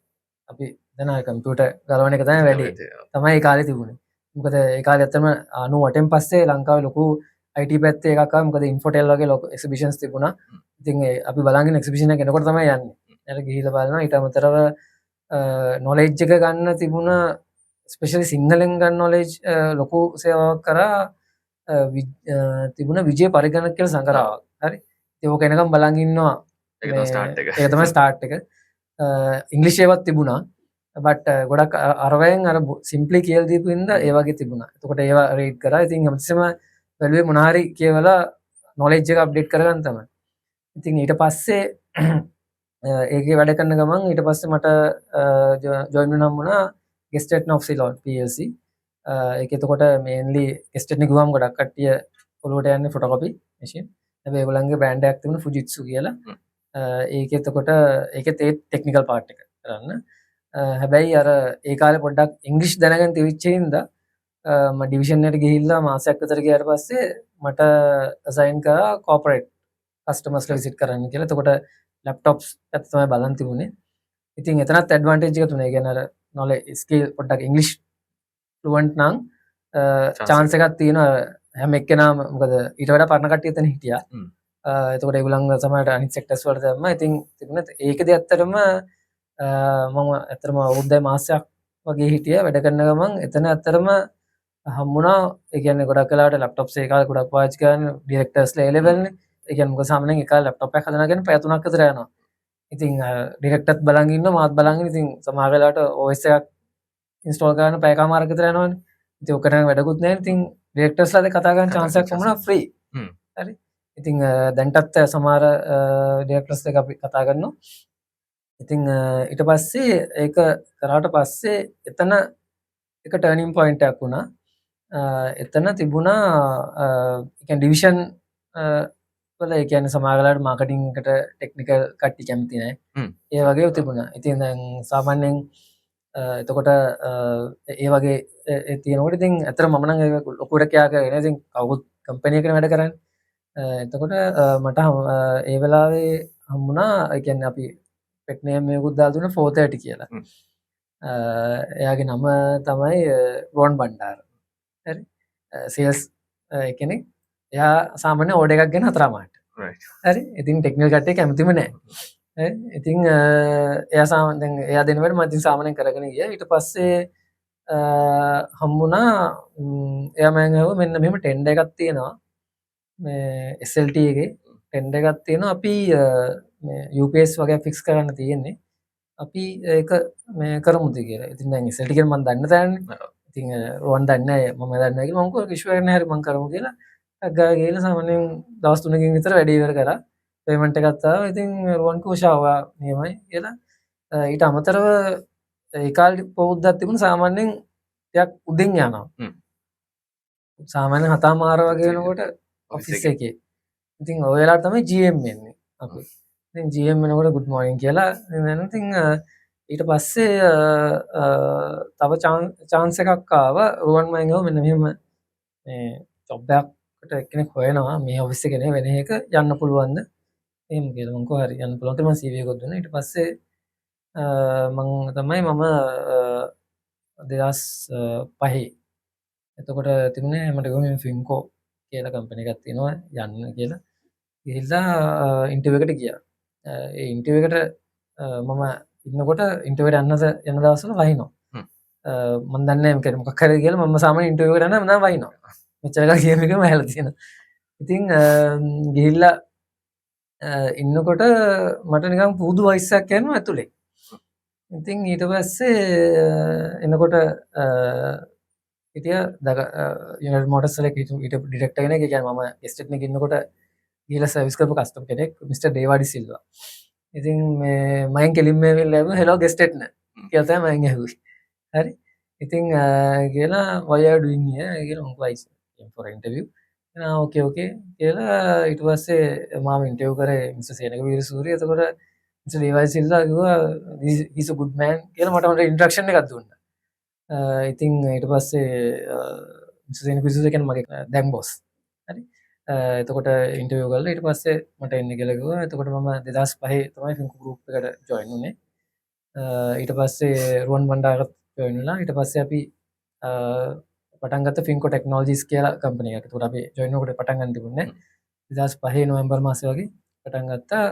A: අපි දැන් ආ කම්පියුටර් ගලවන එක තමයි වැඩි. තමයි ඒ කාලේ තිබුණේ. මොකද ඒ කාලේ ඇත්තටම 98න් පස්සේ ලංකාවේ ලොකු IT පැත්තේ එකක් ආවා. මොකද ඉන්ෆෝටෙල් වගේ ලොකු එක්සිබිෂන්ස් තිබුණා. ඉතින් අපි බලන් ඉන්න එක්සිබිෂන් එක එනකොට තමයි යන්නේ. ඊට ගිහිල්ලා බලනවා ඊට අමතරව නොලෙජ් එක ගන්න තිබුණ ස්පෙෂලි සිංහලෙන් ගන්න නොලෙජ් ලොකු සේවාවක් කරා තිබුණ විජය පරිගණක කියලා සංග්‍රහයක්. හරි. ඉතින් ඕක එනකම් බලන් ඉන්නවා. ඒක තමයි ස්ටාර්ට් එක. ඉංග්‍රීසි ඒවත් තිබුණා. බට් ගොඩක් අරවයෙන් අර සිම්ප්ලි කියලා දීපු හින්දා ඒ වගේ තිබුණා. එතකොට ඒවා රීඩ් කරා. ඉතින් හැමතිස්සෙම බැලුවේ මොන හරි කියවලා නොලෙජ් එක අප්ඩේට් කරගන්න තමයි. ඉතින් ඊට පස්සේ ඒකේ වැඩ කරන ගමන් ඊට පස්සේ මට ජොයින් වෙන්න හම්බුණා ගෙස්ට් එට් නොෆ් සිලෝන් PLC. ඒක එතකොට මේන්ලි ගෙස්ටෙක්නික් ගුවම් ගොඩක් කට්ටිය ඔලුවට යන්නේ ෆොටෝකොපි මැෂින්. හැබැයි ඒගොල්ලන්ගේ බ්‍රෑන්ඩ් එකක් තිබුණා ෆුජිත්සු කියලා. ඒක එතකොට ඒකෙත් ඒ ටෙක්නිකල් පාර්ට් එක කරන්න. හැබැයි අර ඒ කාලේ පොඩ්ඩක් ඉංග්‍රීසි දැනගෙන තිබිච්ච හින්දා මම ඩිවිෂන් එකට ගිහිල්ලා මාසයක් විතර ගියාට පස්සේ මට අසයින් කරා කෝපරේට් කස්ටමර්ස්ලා විසිට් කරන්න කියලා. එතකොට ලැප්ටොප්ස් එක තමයි බලන් තිබුණේ. ඉතින් එතනත් ඇඩ්වාන්ටේජ් එක තුනේ. ඒ කියන්නේ අර නොලෙජ් ස්කිල් පොඩ්ඩක් ඉංග්‍රීසි ෆ්ලුවන්ට් නම් chance එකක් තියෙනවා හැම එක්කෙනාම. මොකද ඊට වඩා පරණ කට්ටිය එතන හිටියා. එතකොට ඒගොල්ලන්ව සමහරට අනිත් සෙක්ටර්ස් වලට දැම්මා. ඉතින් තිබුණේ ඒකදී ඇත්තටම මම ඇත්තටම අවුරුද්දයි මාසයක් වගේ හිටියා වැඩ කරන ගමන්. එතන ඇත්තටම හම්බුණා. ඒ කියන්නේ ගොඩක් වෙලාවට ලැප්ටොප්ස් ඒ කාලේ ගොඩක් පාවිච්චි කරන ඩිරෙක්ටර්ස්ලා ඒ ලෙවල් නේ. ඒ කියන්නේ මොකද සාමාන්‍යයෙන් ඒ කාලේ ලැප්ටොප් එකක් හදනගෙන පැය 3ක් විතර යනවා. ඉතින් ඩිරෙක්ටර්ත් බලන් ඉන්නවා මාත් බලන් ඉතින් සමහර වෙලාවට OS එකක් ඉන්ස්ටෝල් කරන්න පැය කමාරක් විතර යනවනේ. ඉතින් ඔක නම් වැඩකුත් නැහැ. ඉතින් ඩිරෙක්ටර්ස්ලාද කතා කරන්න chance එකක් වුණා ෆ්‍රී. හරි. ඉතින් දැන්ටත් සමහර ඩිරෙක්ටර්ස් එක අපි කතා කරනවා. ඉතින් ඊට පස්සේ ඒක කරාට පස්සේ එතන එක ටර්නින් පොයින්ට් එකක් වුණා. එතන තිබුණා කියන්නේ ඩිවිෂන් වල ඒ කියන්නේ සමහර වෙලාවට මාකටිං එකට ටෙක්නිකල් කට්ටිය කැමති නැහැ. ඒ වගේ තිබුණා. ඉතින් දැන් සාමාන්‍යයෙන් එතකොට ඒ වගේ තියෙනකොට ඉතින් ඇත්තට මම නම් ඒක ලොකුට කියා කරගෙන ඉතින් කවුරුත් කම්පැනි එකකට වැඩ කරන්නේ. එතකොට මට ඒ වෙලාවේ හම්බුණා ඒ කියන්නේ අපි පෙට් නේම් එකකුත් දාලා දුන්නා 430 කියලා. එයාගේ නම තමයි රෝන් බණ්ඩාර. හරි. සේල්ස් කෙනෙක්. එයා සාමාන්‍ය ඕඩර් එකක් ගෙන හතරමාරට. හරි. ඉතින් ටෙක්නිකල් කට්ටිය කැමතිම නැහැ. හරි. ඉතින් එයා දැන් එයා දෙනවට මම ඉතින් සාමාන්‍යයෙන් කරගෙන ගියා. ඊට පස්සේ හම්බුණා එයා මම ගාව මෙන්න මෙහෙම ටෙන්ඩර් එකක් තියෙනවා. මේ SLT එකේ ටෙන්ඩර් එකක් තියෙනවා. අපි මේ UPS වගේ ෆික්ස් කරන්න තියෙන්නේ. අපි ඒක මේ කරමුද කියලා. ඉතින් දැන් SLT කියන මම දන්න තැනනේ. ඉතින් රෝන් දන්නේ නැහැ මම දන්නේ නැහැ කියලා මම කිව්වා කිෂ්ව කරන්න හැරි මම කරමු කියලා. අග්ගා ගිහලා සාමාන්‍යයෙන් දවස් 3කින් විතර වැඩ ඉවර කරා. පේමන්ට් එකක් ආවා. ඉතින් රෝන් කෝෂාවා නියමයි කියලා. ඊට අමතරව ඒ කාලේ පොවුද්දක් තිබුණ සාමාන්‍යයෙන් ටිකක් උදෙන් යනවා. සාමාන්‍යයෙන් 7:00 වගේ වෙනකොට ඔෆිස් එකේ. ඉතින් ඔය වෙලාවට තමයි GM එන්නේ අපි. ඉතින් GM එනකොට good morning කියලා ඉතින් ඊට පස්සේ තව chance එකක් ආවා. රුවන් මම ගාව මෙන්න මෙහෙම මේ ජොබ් එකකට එක්කෙනෙක් හොයනවා මේ ඔෆිස් එකේ නේ වෙන එක යන්න පුළුවන්ද? එහෙම කියලා මම කිව්වා හරි යන්න පුළුවන් කියලා මම CV එකක් දුන්නා. ඊට පස්සේ මම 2005 එතකොට තිබුණේ මට ගොම ෆින්කෝ කියලා කම්පැනි එකක් තියෙනවා යන්න කියලා. ගිහිල්ලා ඉන්ටර්විව් එකට ගියා. ඒ ඉන්ටර්විව් එකට මම ඉන්නකොට ඉන්ටර්විව් එකට යන දවස්වල වහිනවා. මම දන්නේ නැහැ මොකක් හරි කියලා මම සාමාන්‍ය ඉන්ටර්විව් එකට යනවා මම වහිනවා. මෙච්චර කාලෙ ගේම් එකම ඇහලා තියෙනවා. ඉතින් ගිහිල්ලා ඉන්නකොට මට නිකන් පුදු වයිස් එකක් යනවා ඇතුලේ. ඉතින් ඊට පස්සේ එනකොට හිටිය යුනයිටඩ් මෝටර්ස් වල ඊට ඩිරෙක්ටර් කෙනෙක්. ඒ කියන්නේ මම ගෙස්ට් එකේ ඉන්නකොට ගිහලා සර්විස් කරපු කස්ටමර් කෙනෙක් මිස්ටර් දේවාඩි සිල්වා. ඉතින් මේ මම කෙලින්ම ඇවිල්ලා ආවා හෙලෝ ගෙස්ට් එක්න කියලා තමයි මම ඇහුවේ. හරි. ඉතින් කියලා why are you doing here කියලා මම වයිස් for interview. ඕකේ ඕකේ කියලා ඊට පස්සේ මම ඉන්ටර්විව් කරේ මිස්ටර් සේනක වීරසූරිය. එතකොට මිස්ටර් දේවාඩි සිල්වා කිව්වා he's a good man කියලා මට ඉන්ට්‍රොඩක්ෂන් එකක් දුන්නා. ඉතින් ඊට පස්සේ මිස්ටර් සේනක වීරසූරිය කියන්නේ මගේ දැන් බොස්. හරි. එතකොට ඉන්ටර්වියු කරලා ඊට පස්සේ මට එන්න කියලා කිව්වා. එතකොට මම 2005 තමයි ෆින්කෝ ගෲප් එකට ජොයින් වුණේ. ඊට පස්සේ රුවන් බණ්ඩාරත් ජොයින් වුණා. ඊට පස්සේ අපි පටන් ගත්ත ෆින්කෝ ටෙක්නොලොජිස් කියලා කම්පැනි එකක්. එතකොට අපි ජොයින් වෙනකොට පටන් ගන්න තිබුණේ 2005 නොවැම්බර් මාසේ වගේ පටන් ගත්තා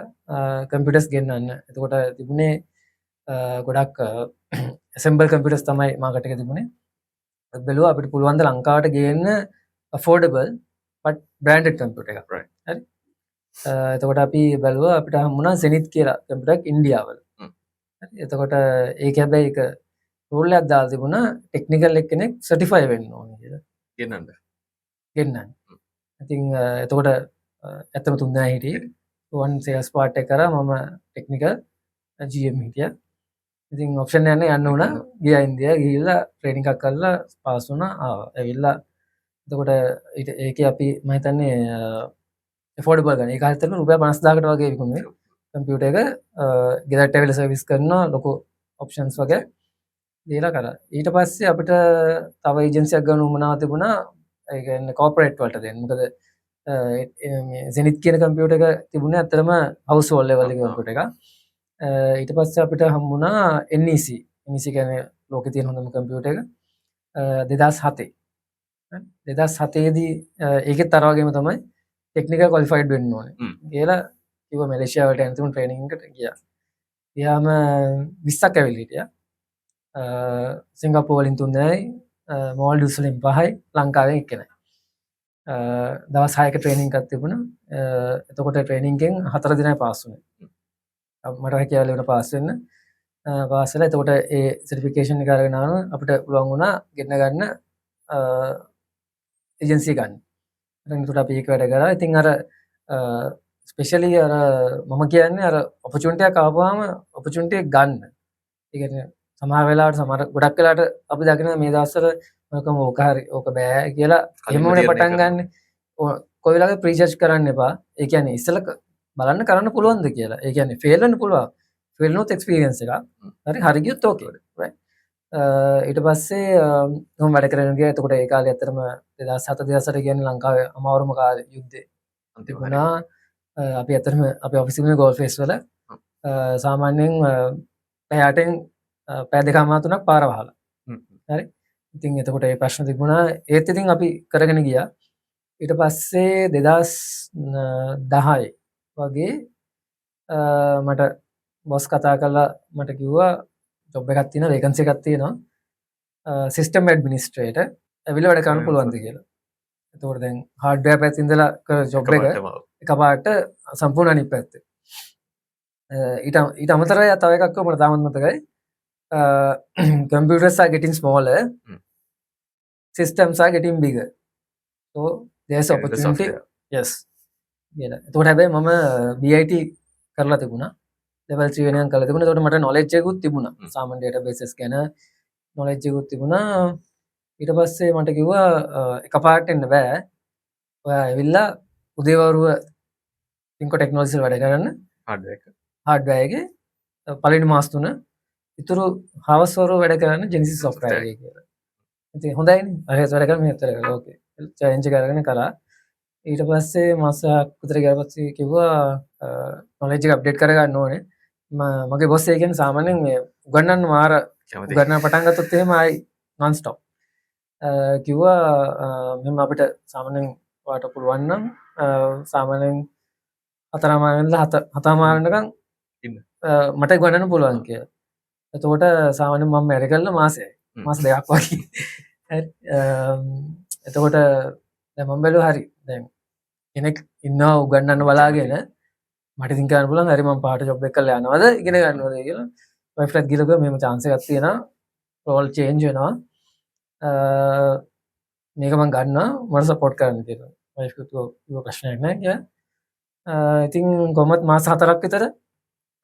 A: කම්පියුටර්ස් ගෙන්නන්න. එතකොට තිබුණේ ගොඩක් ඇසෙම්බල් කම්පියුටර්ස් තමයි මාකට් එකේ තිබුණේ. ඒත් බැලුවා අපිට පුළුවන් ද ලංකාවට ගේන්න affordable but branded computer එකක්. හරි. එතකොට අපි බැලුවා අපිට හම්බුණා Zenith කියලා කම්පියුටර් එකක් ඉන්දියාවල. හරි. එතකොට ඒක හැබැයි ඒක රූල් එකක් දාලා තිබුණා ටෙක්නිකල් එක්කෙනෙක් සර්ටිෆයි වෙන්න ඕනේ කියලා. ගෙන්නන්න. ඉතින් එතකොට ඇත්තම තුන් දෙනා හිටියේ. රුවන් සේල්ස් පාර්ට් එක කරා මම ටෙක්නිකල් GM හිටියා. ඉතින් ඔප්ෂන් යන්න යන්න වුණා. ගියා ඉන්දියා ගිහිල්ලා ට්‍රේනින් එකක් කරලා පාස් වුණා. ආවා. ඇවිල්ලා එතකොට ඒකේ අපි මම හිතන්නේ ඇෆෝඩබල් ගන්න. ඒක හරියටම රුපියල් 50000කට වගේ විකුණුවේ. කම්පියුටර් එක ගෙදරට ඇවිල්ලා සර්විස් කරනවා ලොකු ඔප්ෂන්ස් වගේ දීලා කරා. ඊට පස්සේ අපිට තව ඒජන්සියක් ගන්න උවමනාවක් තිබුණා. ඒ කියන්නේ කෝපරේට් වලට දෙන්න. මොකද මේ Zenith කියන කම්පියුටර් එක තිබුණේ ඇත්තටම හවුස් හෝල්ඩ් ලෙවල් එකේ කම්පියුටර් එකක්. ඊට පස්සේ අපිට හම්බුණා NEC. NEC කියන්නේ ලෝකේ තියෙන හොඳම කම්පියුටර් එක. 2007. 2007 දී ඒකෙත් අර වගේම තමයි ටෙක්නිකල් ක්වොලිෆයිඩ් වෙන්න ඕනේ. කියලා කිව්වා මැලේසියාවට යන්න තුන් ට්‍රේනින් එකට ගියා. ගියාම 20ක් ඇවිල්ලා හිටියා. සිංගප්පූරු වලින් 3යි, මෝල්ඩිව්ස් වලින් 5යි, ලංකාවෙන් එක්කෙනයි. දවස් 6ක ට්‍රේනින් එකක් තිබුණා. එතකොට ට්‍රේනින් එකෙන් 4 දිනයි පාස් වුණේ. මට හැකියාව ලැබුණා පාස් වෙන්න. පාස් වෙලා එතකොට ඒ සර්ටිෆිකේෂන් එක අරගෙන ආවම අපිට පුළුවන් වුණා ගෙන්න ගන්න ඒජන්සි ගන්න. එතකොට අපි ඒක වැඩ කරා. ඉතින් අර ස්පෙෂලි අර මම කියන්නේ අර ඔපචුනිටි එකක් ආවම ඔපචුනිටි එක ගන්න. ඒ කියන්නේ සමහර වෙලාවට සමහර ගොඩක් වෙලාවට අපි දකින මේ දවස්වල මොකම ඕක හරි ඕක බෑ කියලා එහෙමනේ පටන් ගන්න. කොයි වෙලාවක ප්‍රීජජ් කරන්න එපා. ඒ කියන්නේ ඉස්සෙල්ලා බලන්න කරන්න පුළුවන්ද කියලා. ඒ කියන්නේ ෆේල් වෙන්න පුළුවන්. ෆේල් නොත් එක්ස්පීරියන්ස් එකක්. හරි හරි ගියොත් ඕකේ. රයිට්. ඊට පස්සේ මම වැඩ කරගෙන ගියා. එතකොට ඒ කාලේ ඇත්තටම 2007 2008 කියන්නේ ලංකාවේ අමාරුම කාලේ යුද්ධේ. තිබුණා. අපි ඇත්තටම අපේ ඔෆිස් එකේ ගෝල් ෆේස් වල සාමාන්‍යයෙන් පැයටෙන් පැය දෙකමාර තුනක් පාර වහලා. හරි. ඉතින් එතකොට ඒ ප්‍රශ්න තිබුණා. ඒත් ඉතින් අපි කරගෙන ගියා. ඊට පස්සේ 2010 වගේ මට බොස් කතා කරලා මට කිව්වා ජොබ් එකක් තියෙනවා වේකන්සි එකක් තියෙනවා සිස්ටම් ඇඩ්මිනිස්ට්‍රේටර් ඇවිල්ලා වැඩ කරන්න පුළුවන්ද කියලා. එතකොට දැන් හાર્ඩ්වෙයාර් පැත්තේ ඉඳලා කර ජොබ් එක එකපාරට සම්පූර්ණ අනිත් පැත්තේ. ඊට අමතරව තව එකක් මට තාමත් මතකයි. Computers are getting smaller, systems are getting bigger. So there's opportunity. Yes. එතකොට හැබැයි මම BIT කරලා තිබුණා. level 3 වෙනකන් කරලා තිබුණා. එතකොට මට knowledge එකකුත් තිබුණා. සාමාන්‍ය databases ගැන knowledge එකකුත් තිබුණා. ඊට පස්සේ මට කිව්වා එකපාරට එන්න බෑ. ඔයා ඇවිල්ලා උදේවරුව Inco Technologies වල වැඩ කරන්න. hardware එකේ පළවෙනි මාස 3 ඉතුරු හවස් වරුව වැඩ කරන්න Genesis software එකේ කියලා. ඉතින් හොඳයිනේ. අරහෙත් වැඩ කරා මෙහෙත් වැඩ කරා. ඕකේ. challenge එක අරගෙන කරා. ඊට පස්සේ මාසයක් විතර ගියා පස්සේ කිව්වා knowledge එක අප්ඩේට් කරගන්න ඕනේ. මගේ බොස් ඒ කියන්නේ සාමාන්‍යයෙන් මේ උගන්නන්න මාර උගන්නන්න පටන් ගත්තොත් එහෙම ආයි non stop. කිව්වා මෙහෙම අපිට සාමාන්‍යයෙන් ඔයාලට පුළුවන් නම් සාමාන්‍යයෙන් 4:00 වෙනකන් මට උගන්නන්න පුළුවන් කියලා. එතකොට සාමාන්‍යයෙන් මම වැඩ කළා මාස 2ක් වගේ. හරි. එතකොට දැන් මම බැලුවා හරි. දැන් කෙනෙක් ඉන්නවා උගන්නන්න බලාගෙන මට ඉතින් කරන්න පුළුවන් හරි මම පාට ජොබ් එක කරලා යනවද ඉගෙන ගන්නවද කියලා. වයිෆ්ලට් ගිහලා ගියා මෙහෙම chance එකක් තියෙනවා. රෝල් චේන්ජ් වෙනවා. මේක මම ගන්නවා මට සපෝට් කරන්න කියලා. වයිෆ් කිව්වා ප්‍රශ්නයක් නැහැ කියලා. ඉතින් කොහොමත් මාස 4ක් විතර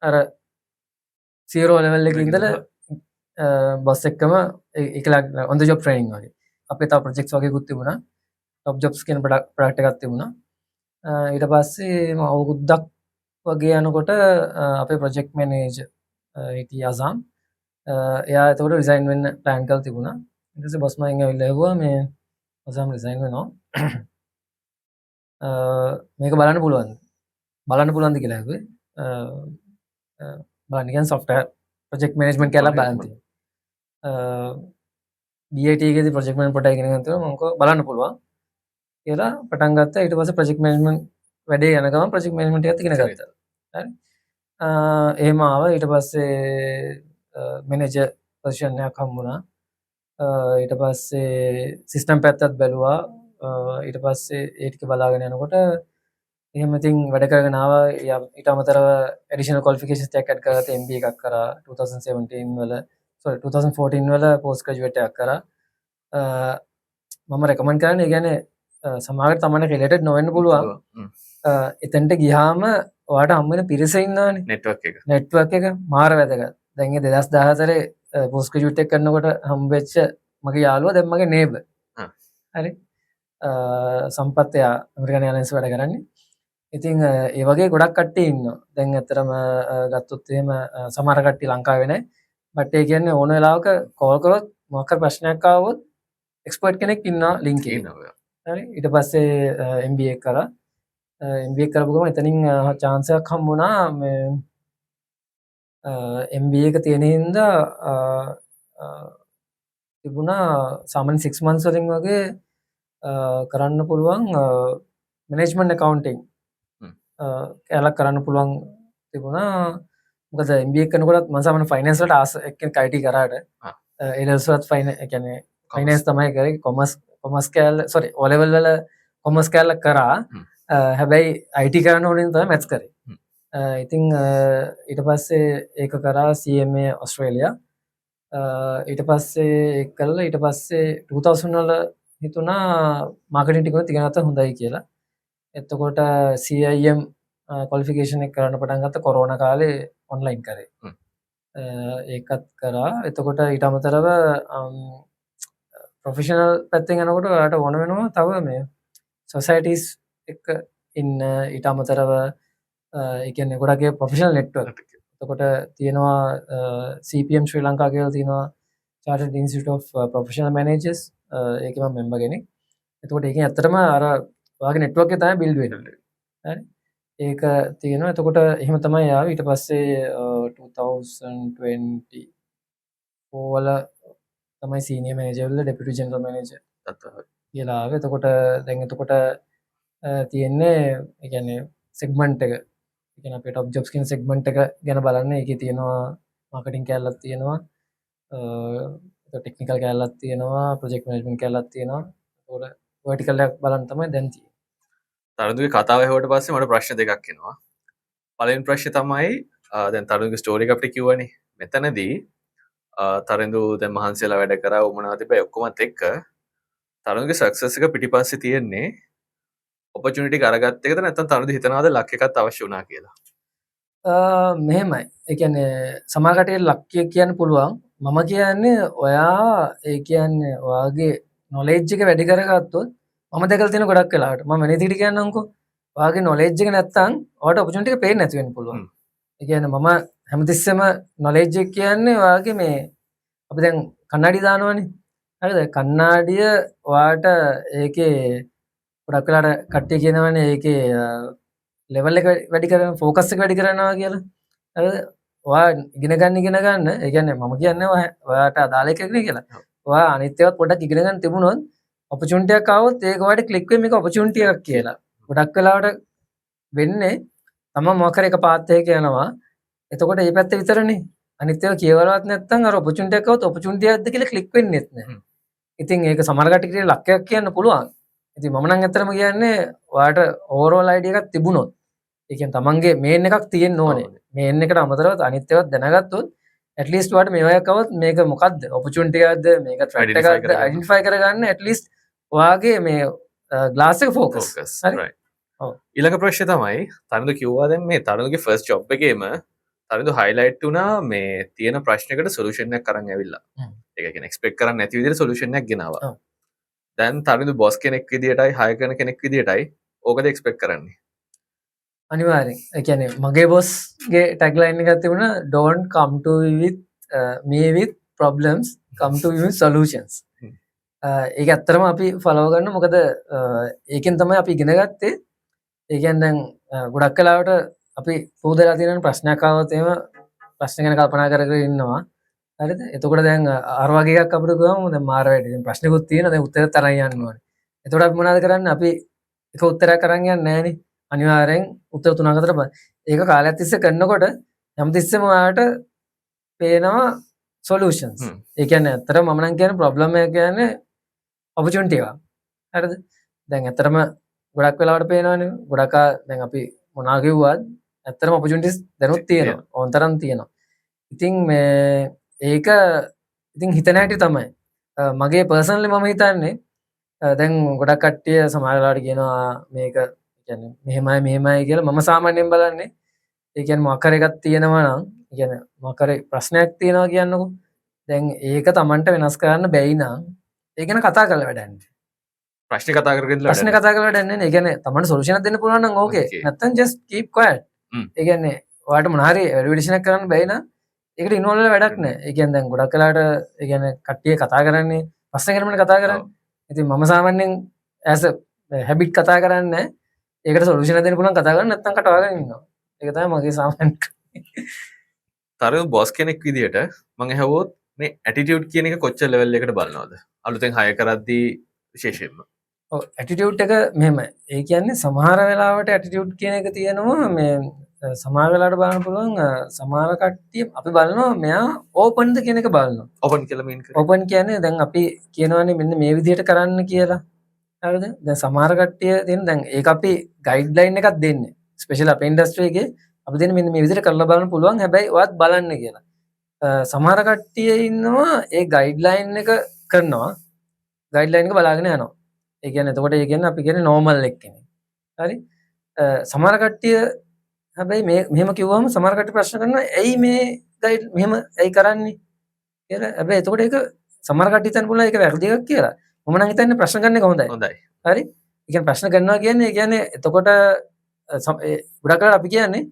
A: අර 0 level එකේ ඉඳලා බොස් එක්කම ඒකලා on the job training වගේ. අපේ තව projects වගේකුත් තිබුණා. top jobs කියන product එකක් තිබුණා. ඊට පස්සේ මම අවුරුද්දක් වගේ යනකොට අපේ project manager හිටියා අසම්. එයා එතකොට resign වෙන්න plan කරලා තිබුණා. ඊට පස්සේ බොස් මගෙන් ඇවිල්ලා ඇහුවා මේ අසම් resign වෙනවා. මේක බලන්න පුළුවන්ද? බලන්න පුළුවන්ද කියලා ඇහුවේ. බලන්න කියන්නේ software project management කියලා බලන්න තියෙනවා. BIT එකේදී project management පොඩ්ඩක් ඉගෙන ගන්න තියෙනවා. මම කිව්වා බලන්න පුළුවන් කියලා පටන් ගත්තා. ඊට පස්සේ project management වැඩේ යන ගමන් project management එකත් ඉගෙන ගත්තා. හරි. එහෙම ආවා. ඊට පස්සේ manager position එකක් හම්බුණා. ඊට පස්සේ system පැත්තත් බැලුවා. ඊට පස්සේ ඒ ටික බලාගෙන යනකොට එහෙම ඉතින් වැඩ කරගෙන ආවා. ඊට අමතරව additional qualifications ටිකක් add කරලා MBA එකක් කරා 2014 වල post graduate එකක් කරා. මම recommend කරන්නේ කියන්නේ සමහරවිට තමයි related නොවෙන්න පුළුවන්. එතනට ගියාම ඔයාට හම් වෙන පිරිස ඉන්නවනේ. network එක මාර වැදගත්. දැන් 2014 පෝස්ට් ග්‍රැජුවේට් එක කරනකොට හම්බෙච්ච මගේ යාළුවා දැන් මගේ නේබර්. හරි. සම්පත් එයා ඇමරිකන් එයර්ලයින්ස් වැඩ කරන්නේ. ඉතින් ඒ වගේ ගොඩක් කට්ටිය ඉන්නවා. දැන් ඇත්තටම ගත්තොත් එහෙම සමහර කට්ටිය ලංකාවේ නැහැ. බට් ඒ කියන්නේ ඕන වෙලාවක කෝල් කරොත් මොකක් හරි ප්‍රශ්නයක් ආවොත් එක්ස්පර්ට් කෙනෙක් ඉන්නවා ලින්ක් එකේ. හරි. ඊට පස්සේ MBA කරා. MBA කරපු ගමන් එතනින් chance එකක් හම්බුණා මේ MBA එක තියෙන හින්දා තිබුණා සාමාන්‍ය 6 months වලින් වගේ කරන්න පුළුවන් මැනේජ්මන්ට් accounting කැලක් කරන්න පුළුවන් තිබුණා. මොකද MBA කරනකොටත් මම සාමාන්‍ය ෆයිනෑන්ස් වලට ආස එක්කෙනෙක් IT කරාට A levels වලත් ෆයිනෑන්ස් තමයි කරේ. කොමර්ස් කැල O level වල කොමර්ස් කැල කරා. හැබැයි IT කරන්න ඕනේ තමයි මැත්ස් කරේ. ඉතින් ඊට පස්සේ ඒක කරා CMA ඔස්ට්‍රේලියා. ඊට පස්සේ ඒක කළා. ඊට පස්සේ 2000 වල හිතුණා මාකටිං ටික ඉගෙන ගත්තා හොඳයි කියලා. එතකොට CIM ක්වොලිෆිකේෂන් එක කරන්න පටන් ගත්තා කොරෝනා කාලේ ඔන්ලයින් කරේ. ඒකත් කරා. එතකොට ඊට අමතරව ප්‍රොෆෙෂනල් පැත්තෙන් යනකොට ඔයාලට ඕන වෙනවා තව මේ සොසයිටිස් එක්ක ඉන්න. ඊට අමතරව ඒ කියන්නේ ගොඩක් ප්‍රොෆෙෂනල් නෙට්වර්ක්. එතකොට තියෙනවා CPM ශ්‍රී ලංකා කියලා තියෙනවා Chartered Institute of Professional Managers. ඒකේ මම මෙම්බර් කෙනෙක්. එතකොට ඒකෙන් ඇත්තටම අර ඔයාගේ නෙට්වර්ක් එක තමයි බිල්ඩ් වෙන්නේ. හරි. ඒක තියෙනවා. එතකොට එහෙම තමයි ආවේ. ඊට පස්සේ 2024 වල තමයි සීනියර් මැනේජර් වල ඩෙපියුටි ජෙනරල් මැනේජර් කියලා ආවේ. එතකොට තියෙන්නේ ඒ කියන්නේ සෙග්මන්ට් එක. ඒ කියන්නේ අපේ টপ ජොබ්ස් කියන සෙග්මන්ට් එක ගැන බලන්න. ඒකේ තියෙනවා මාකටිං කැලලක් තියෙනවා. ටෙක්නිකල් කැලලක් තියෙනවා. ප්‍රොජෙක්ට් මැනේජ්මන්ට් කැලලක් තියෙනවා. එතකොට වර්ටිකල් එකක් බලන්න තමයි දැන් තියෙන්නේ.
B: තරුණගේ කතාව ඇහුවට පස්සේ මට ප්‍රශ්න දෙකක් එනවා. පළවෙනි ප්‍රශ්නේ තමයි දැන් තරුණගේ ස්ටෝරි එක අපිට කිව්වනේ. මෙතනදී තරුණු දැන් මහන්සියලා වැඩ කරා උමනාව තිබ්බයි ඔක්කොමත් එක්ක තරුණගේ සක්සස් එක පිටිපස්සේ තියෙන්නේ ඔපචුනිටි එක අරගත්ත එකද නැත්නම් තරුණ හිතනවාද ලක් එකක් අවශ්‍ය වුණා කියලා?
A: මෙහෙමයි. ඒ කියන්නේ සමහර කටියට ලක් කියන්න පුළුවන්. මම කියන්නේ ඔයා ඒ කියන්නේ ඔයාගේ නොලෙජ් එක වැඩි කරගත්තොත් මම දැකලා තියෙන ගොඩක් වෙලාවට මම වෙන විදිහට කියන්නම්කෝ. ඔයාගේ නොලෙජ් එක නැත්තම් ඔයාට ඔපචුනිටි එක පේන්නේ නැති වෙන්න පුළුවන්. ඒ කියන්නේ මම හැමතිස්සෙම නොලෙජ් එක කියන්නේ ඔයාගේ මේ අපි දැන් කණ්ණාඩි දානවනේ. හරිද? කණ්ණාඩිය ඔයාට ඒකේ ගොඩක් වෙලාවට කට්ටිය කියනවනේ ඒකේ ලෙවල් එක වැඩි කරන ફોකස් එක වැඩි කරනවා කියලා. හරිද? ඔයා ඉගෙන ගන්න ඒ කියන්නේ මම කියන්නේ ඔයාට අදාළ එකක් නේ කියලා. ඔයා අනිත් ඒවාත් පොඩ්ඩක් ඉගෙන ගන්න තිබුණොත් ඔපචුනිටි එකක් ආවොත් ඒක ඔයාලට ක්ලික් වෙයි මේක ඔපචුනිටි එකක් කියලා. ගොඩක් වෙලාවට වෙන්නේ තමන් මොකක් හරි එක පාත් එකක යනවා. එතකොට මේ පැත්ත විතරනේ. අනිත් ඒවා කියවලවත් නැත්නම් අර ඔපචුනිටි එකක් આવොත් ඔපචුනිටි එකක්ද කියලා ක්ලික් වෙන්නේත් නැහැ. ඉතින් ඒක සමහර කට්ටියට ලක්යක් කියන්න පුළුවන්. ඉතින් මම නම් ඇත්තටම කියන්නේ ඔයාට ඕවරෝල් අයිඩියා එකක් තිබුණොත් ඒ කියන්නේ තමන්ගේ මේන් එකක් තියෙන්න ඕනේ. මේන් එකට අමතරව අනිත් ඒවාත් දැනගත්තොත් at least ඔයාට මේවා එකවත් මේක මොකද්ද ඔපචුනිටි එකක්ද මේක ට්‍රැක් එකක්ද අයිඩෙන්ටිෆයි කරගන්න at least ඔයාගේ මේ ග්ලාස් එක ෆෝකස්. හරි.
B: ඊළඟ ප්‍රශ්නේ තමයි තරුණ කිව්වා දැන් මේ තරුණගේ ෆස්ට් ජොබ් එකේම තරුණ හයිලයිට් වුණා මේ තියෙන ප්‍රශ්නයකට සොලියුෂන් එකක් අරන් ඇවිල්ලා. ඒක කියන්නේ එක්ස්පෙක්ට් කරන්නේ නැති විදිහට සොලියුෂන් එකක් ගෙනාවා. දැන් තරුණ බොස් කෙනෙක් විදියටයි හය කරන කෙනෙක් විදියටයි ඕකද එක්ස්පෙක්ට් කරන්නේ?
A: අනිවාර්යෙන්. ඒ කියන්නේ මගේ බොස්ගේ ටැග්ලයින් එකක් තිබුණා don't come to me with problems, come to me with solutions. ඒක ඇත්තටම අපි ෆලෝ කරන්න. මොකද ඒකෙන් තමයි අපි ඉගෙන ගත්තේ. ඒ කියන්නේ දැන් ගොඩක් වෙලාවට අපි පුරුදුලා තියෙන ප්‍රශ්නයක් ආවොත් එහෙම ප්‍රශ්න ගැන කල්පනා කර කර ඉන්නවා. හරිද? එතකොට දැන් අර වගේ එකක් අපිට ගියාම දැන් මාර වැඩි. දැන් ප්‍රශ්නෙකුත් තියෙනවා. දැන් උත්තර තරන් යන්න ඕනේ. එතකොට අපි මොනවද කරන්නේ? අපි එක උත්තරයක් අරන් යන්නේ නැහනේ. අනිවාර්යෙන් උත්තර 3-4 ඒක කාලයක් තිස්සේ කරනකොට හැමතිස්සෙම ඔයාලට පේනවා සොලියුෂන්ස්. ඒ කියන්නේ ඇත්තටම මම නම් කියන්නේ ප්‍රොබ්ලම් එක කියන්නේ ඔපචුනිටි එක. හරිද? දැන් ඇත්තටම ගොඩක් වෙලාවට පේනවනේ. ගොඩක් දැන් අපි මොනවා කිව්වත් ඇත්තටම ඔපචුනිටිස් දැනුත් තියෙනවා. ඕනතරම් තියෙනවා. ඉතින් මේ ඒක ඉතින් හිතන හැටි තමයි. මගේ පර්සනලි මම හිතන්නේ දැන් ගොඩක් කට්ටිය සමහර වෙලාවට කියනවා මේක කියන්නේ මෙහෙමයි කියලා. මම සාමාන්‍යයෙන් බලන්නේ ඒ කියන්නේ මොකක් හරි එකක් තියෙනවා නම් කියන්නේ මොකක් හරි ප්‍රශ්නයක් තියෙනවා කියන්නකෝ. දැන් ඒක Tamanට වෙනස් කරන්න බැයි නම් ඒ ගැන කතා කරලා වැඩක් නැහැ.
B: ප්‍රශ්න කතා කරගෙන ඉඳලා
A: ප්‍රශ්න කතා කරලා වැඩක් නැහැ නේ. ඒ කියන්නේ Tamanට සොලියුෂන් එකක් දෙන්න පුළුවන් නම් ඕකේ.
B: Okay.
A: නැත්තම් just keep quiet.
B: හ්ම්.
A: ඒ කියන්නේ ඔයාලට මොන හරි වැලිඩේෂන් එකක් කරන්න බැයි නම් ඒකට ඉන්වෝල්ව් වෙලා වැඩක් නැහැ. ඒ කියන්නේ දැන් ගොඩක් වෙලාවට ඒ කියන්නේ කට්ටිය කතා කරන්නේ ප්‍රශ්න ගැනමනේ කතා කරන්නේ. ඉතින් මම සාමාන්‍යයෙන් as a habit කතා කරන්නේ නැහැ. ඒකට සොලියුෂන් එකක් දෙන්න පුළුවන් කතා කරන්න නැත්තම් කටවාගෙන ඉන්නවා. ඒක තමයි මගේ සාමාන්‍ය
B: තරයු බොස් කෙනෙක් විදිහට මම ඇහුවොත් මේ ඇටිටියුඩ් කියන එක කොච්චර ලෙවල් එකකට බලනවද? අලුතෙන් හය කරද්දී විශේෂයෙන්ම.
A: ඇටිටියුඩ් එක මෙහෙමයි. ඒ කියන්නේ සමහර වෙලාවට ඇටිටියුඩ් කියන එක තියෙනවා මේ සමහර වෙලාවට බලන්න පුළුවන් සමහර කට්ටිය අපි බලනවා මෙයා ඕපන්ද කියන එක බලනවා.
B: ඕපන් කියලා මීන් කරේ.
A: ඕපන් කියන්නේ දැන් අපි කියනවානේ මෙන්න මේ විදිහට කරන්න කියලා. හරිද? දැන් සමහර කට්ටිය දෙන දැන් ඒක අපි ගයිඩ්ලයින් එකක් දෙන්නේ. ස්පෙෂල් අපේ ඉන්ඩස්ට්‍රි එකේ අපි දෙන්නේ මෙන්න මේ විදිහට කරලා බලන්න පුළුවන්. හැබැයි ඔයත් බලන්න කියලා. සමහර කට්ටිය ඉන්නවා ඒ ගයිඩ්ලයින් එක කරනවා. ගයිඩ්ලයින් එක බලාගෙන යනවා. ඒ කියන්නේ එතකොට ඒ කියන්නේ අපි කියන්නේ නෝමල් එක්කෙනෙක්. හරි? සමහර කට්ටිය හැබැයි මේ මෙහෙම කිව්වම සමහර කට්ටිය ප්‍රශ්න කරනවා ඇයි මේ ගයිඩ් මෙහෙම ඇයි කරන්නේ කියලා. හැබැයි එතකොට ඒක සමහර කට්ටිය හිතන්න පුළුවන් ඒක වැරදි එකක් කියලා. මම නම් හිතන්නේ ප්‍රශ්න ගන්න එක හොඳයි.
B: හොඳයි.
A: හරි? ඒ කියන්නේ ප්‍රශ්න කරනවා කියන්නේ ඒ කියන්නේ එතකොට ගොඩක් වෙලාවට අපි කියන්නේ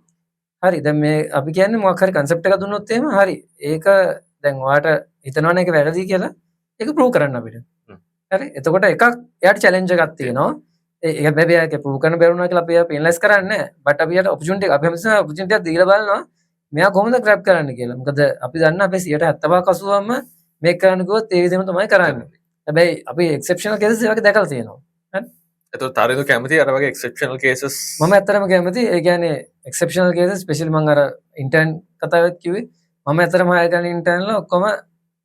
A: හරි දැන් මේ අපි කියන්නේ මොකක් හරි concept එකක් දුන්නොත් එහෙම හරි ඒක දැන් ඔයාට හිතනවනේ ඒක වැරදි කියලා ඒක prove කරන්න අපිට. හරි? එතකොට එකක් එයාට challenge එකක් තියෙනවා. ඒක හැබැයි ඒක prove කරන්න බැරුණා කියලා අපි penalize කරන්නේ නැහැ. but අපි යට opportunity එක අපි හැමතිස්සෙම opportunity එකක් දීලා බලනවා මෙයා කොහොමද grab කරන්න කියලා. මොකද අපි දන්නා අපේ 70% 80%ම මේක කරන්න ගියොත් ඒ විදිහම තමයි කරන්නේ. හැබැයි අපි exceptional cases ඒ වගේ දැකලා තියෙනවා. හරි?
B: එතකොට තරයු කැමති අර වගේ exceptional cases
A: මම ඇත්තටම කැමති ඒ කියන්නේ exceptional cases especially මම අර intern කතාවෙත් කිව්වේ මම ඇත්තටම hire කරන intern ලා ඔක්කොම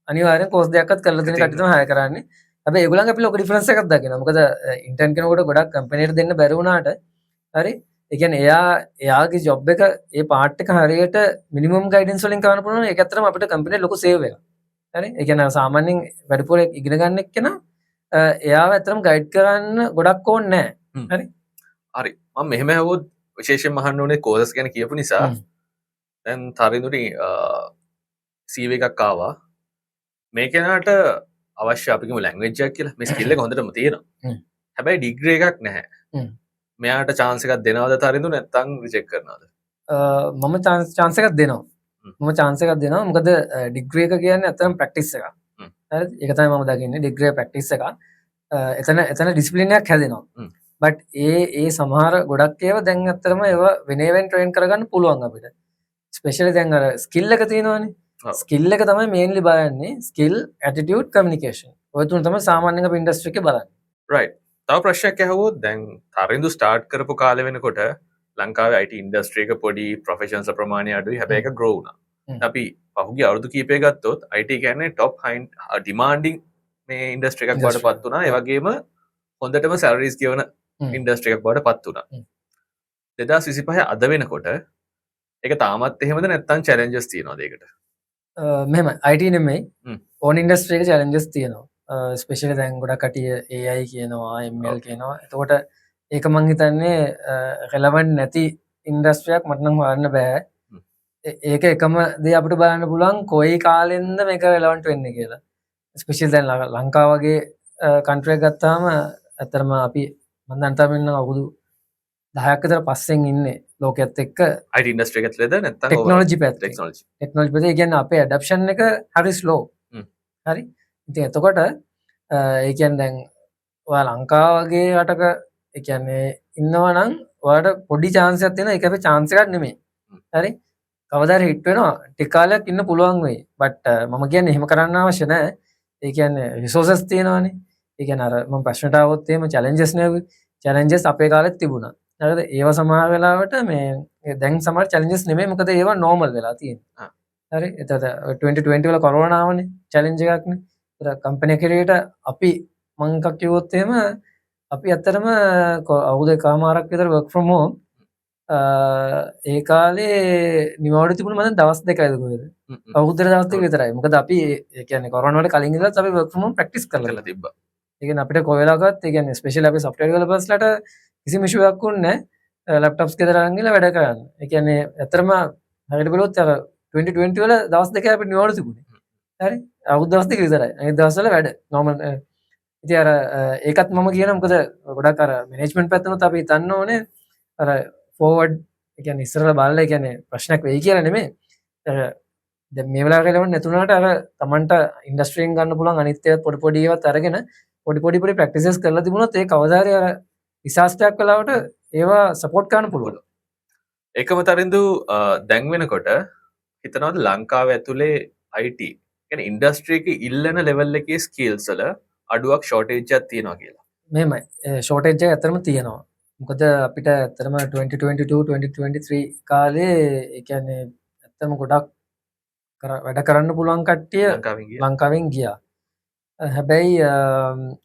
A: අනිවාර්යෙන් course දෙකක්වත් කරලා දෙන කට්ටිය තමයි hire කරන්නේ. හැබැයි ඒගොල්ලන්ගේ අපි ලොකු ඩිෆරන්ස් එකක් දකිනවා. මොකද intern කෙනෙකුට ගොඩක් company එකට දෙන්න බැරි වුණාට හරි ඒ කියන්නේ එයාගේ job එක ඒ part එක හරියට minimum guidance වලින් කරන්න පුළුවන් නම් ඒක ඇත්තටම අපිට company එක ලොකු save එකක්. හරි? ඒ කියන්නේ සාමාන්‍යයෙන් වැඩිපුර ඉගෙන ගන්න එක්කෙනා එයාව ඇත්තටම ගයිඩ් කරන්න ගොඩක් ඕනේ නැහැ. හරි?
B: හරි. මම මෙහෙම ඇහුවොත් විශේෂයෙන්ම අහන්න ඕනේ courses ගැන කියපු නිසා දැන් තරිඳුනි CV එකක් ආවා. මේ කෙනාට අවශ්‍ය අපි කියමු ලැන්ග්වේජ් එකක් කියලා. මේ ස්කිල් එක හොඳටම තියෙනවා. හැබැයි ඩිග්‍රී එකක් නැහැ. මෙයාට chance එකක් දෙනවද තරිඳු නැත්නම් රිජෙක්ට් කරනවද?
A: මම chance එකක් දෙනවා. මම chance එකක් දෙනවා. මොකද ඩිග්‍රී එක කියන්නේ ඇත්තටම ප්‍රැක්ටිස් එකක්. හරිද? ඒක තමයි මම දකින්නේ ඩිග්‍රී ප්‍රැක්ටිස් එකක්. එතන ඩිසිප්ලින් එකක් හැදෙනවා. බට් ඒ සමහර ගොඩක් ඒවා දැන් ඇත්තටම ඒවා වෙනේවෙන් ට්‍රේන් කරගන්න පුළුවන් අපිට. ස්පෙෂලි දැන් අර ස්කිල් එක තියෙනවනේ. ස්කිල් එක තමයි මේන්ලි බලන්නේ. Skill, attitude, communication. ඔය තුන තමයි සාමාන්‍යයෙන් අපේ ඉන්ඩස්ට්‍රි එකේ බලන්නේ.
B: රයිට්. තව ප්‍රශ්නයක් ඇහුවොත් දැන් තරිඳු ස්ටාර්ට් කරපු කාලේ වෙනකොට ලංකාවේ IT ඉන්ඩස්ට්‍රි එක පොඩි ප්‍රොෆෙෂනල්ස් ප්‍රමාණය අඩුයි. හැබැයි ඒක grow වුණා. අපි පහුගිය අවුරුදු කීපයක් ගත්තොත් IT කියන්නේ top high demanding මේ ඉන්ඩස්ට්‍රි එකක් බවට පත් වුණා. ඒ වගේම හොඳටම salaries ගෙවන ඉන්ඩස්ට්‍රි එකක් බවට පත් වුණා. 2025 අද වෙනකොට ඒක තාමත් එහෙමද නැත්නම් challenges තියෙනවද ඒකට?
A: මෙහෙම IT නෙමෙයි ඕන ඉන්ඩස්ට්‍රි එකේ challenges තියෙනවා. ස්පෙෂලි දැන් ගොඩක් කටිය AI කියනවා ML කියනවා. එතකොට ඒක මං හිතන්නේ relevant නැති ඉන්ඩස්ට්‍රියක් මට නම් හොයන්න බෑ. ඒක එකම දේ අපිට බලන්න පුළුවන් කොයි කාලෙන්ද මේක relevant වෙන්නේ කියලා. ස්පෙෂලි දැන් ලංකාව වගේ කන්ට්‍රි එකක් ගත්තාම ඇත්තටම අපි මම දැන් තරම් ඉන්න අවුරුදු 10ක් විතර පස්සෙන් ඉන්නේ ලෝකයේත් එක්ක
B: IT ඉන්ඩස්ට්‍රි එකත් ලෙද නැත්නම්
A: ටෙක්නොලොජි පැත්ත.
B: ටෙක්නොලොජි
A: පැත්තේ කියන්නේ අපේ ඇඩොප්ෂන් එක හරි ස්ලෝ. හරි? ඉතින් එතකොට ඒ කියන්නේ දැන් ඔයා ලංකාව වගේ රටක ඒ කියන්නේ ඉන්නවා නම් ඔයාලට පොඩි chance එකක් තියෙනවා. ඒක අපේ chance එකක් නෙමෙයි. හරි? කවදාද හිට වෙනවා ටික කාලයක් ඉන්න පුළුවන් වෙයි. බට් මම කියන්නේ එහෙම කරන්න අවශ්‍ය නැහැ. ඒ කියන්නේ රිසෝසස් තියෙනවානේ. ඒ කියන්නේ අර මම ප්‍රශ්නට ආවොත් එහෙම challenges නේ. challenges අපේ කාලෙත් තිබුණා. හරිද? ඒවා සමහර වෙලාවට මේ දැන් සමහර challenges නෙමෙයි. මොකද ඒවා normal වෙලා තියෙනවා. හරි? එතකොට 2020 වල කොරෝනා ආවනේ challenge එකක් නේ. ඒතර කම්පැනි එකේට අපි මම එකක් කිව්වොත් එහෙම අපි ඇත්තටම අවුරුදු එකමාරක් විතර work from home ඒ කාලේ නිවාඩු තිබුණ මම දවස් දෙකයිද කොහෙද අවුරුද්දට දවස් දෙක විතරයි. මොකද අපි ඒ කියන්නේ කොරෝනා වල කලින් ඉඳලා අපි work from home practice කරලා
B: තිබ්බා.
A: ඒ කියන්නේ අපිට කොයි වෙලාවකවත් ඒ කියන්නේ ස්පෙෂලි අපි software developers ලට කිසිම issue එකක් වුණේ නැහැ. laptops ගෙදර අරන් ගිහලා වැඩ කරන්න. ඒ කියන්නේ ඇත්තටම හරියට බලුවොත් අර 2020 වල දවස් දෙකක් අපිට නිවාඩු තිබුණේ. හරි අවුරුදු දවස් දෙක විතරයි. අනිත් දවස්වල වැඩ නෝමල්. ඉතින් අර ඒකත් මම කියන මොකද ගොඩක් අර මැනේජ්මන්ට් පැත්තනොත් අපි හිතන්න ඕනේ අර ෆෝවර්ඩ් ඒ කියන්නේ ඉස්සරහට බලලා ඒ කියන්නේ ප්‍රශ්නයක් වෙයි කියලා නෙමෙයි. දැන් මේ වෙලාවට ලැබෙන්නේ නැතුණාට අර Tamanට ඉන්ඩස්ට්‍රියෙන් ගන්න පුළුවන් අනිත් ඒවාත් පොඩි පොඩි ඒවාත් අරගෙන පොඩි ප්‍රැක්ටිසස් කරලා තිබුණොත් ඒ කවදාරි අර ඩිසාස්ටරයක් වෙලාවට ඒවා සපෝට් කරන්න පුළුවන්.
B: ඒකම තරින්දු දැන් වෙනකොට හිතනවාද ලංකාව ඇතුලේ IT කියන්නේ ඉන්ඩස්ට්‍රි එකේ ඉල්ලන ලෙවල් එකේ ස්කිල්ස් වල අඩුවක් ෂෝටේජ් එකක් තියෙනවා කියලා.
A: මෙහෙමයි. ෂෝටේජ් එක ඇත්තටම තියෙනවා. මොකද අපිට ඇත්තටම 2022 2023 කාලේ ඒ කියන්නේ ඇත්තම ගොඩක් වැඩ කරන්න පුළුවන් කට්ටිය ලංකාවෙන් ගියා. හැබැයි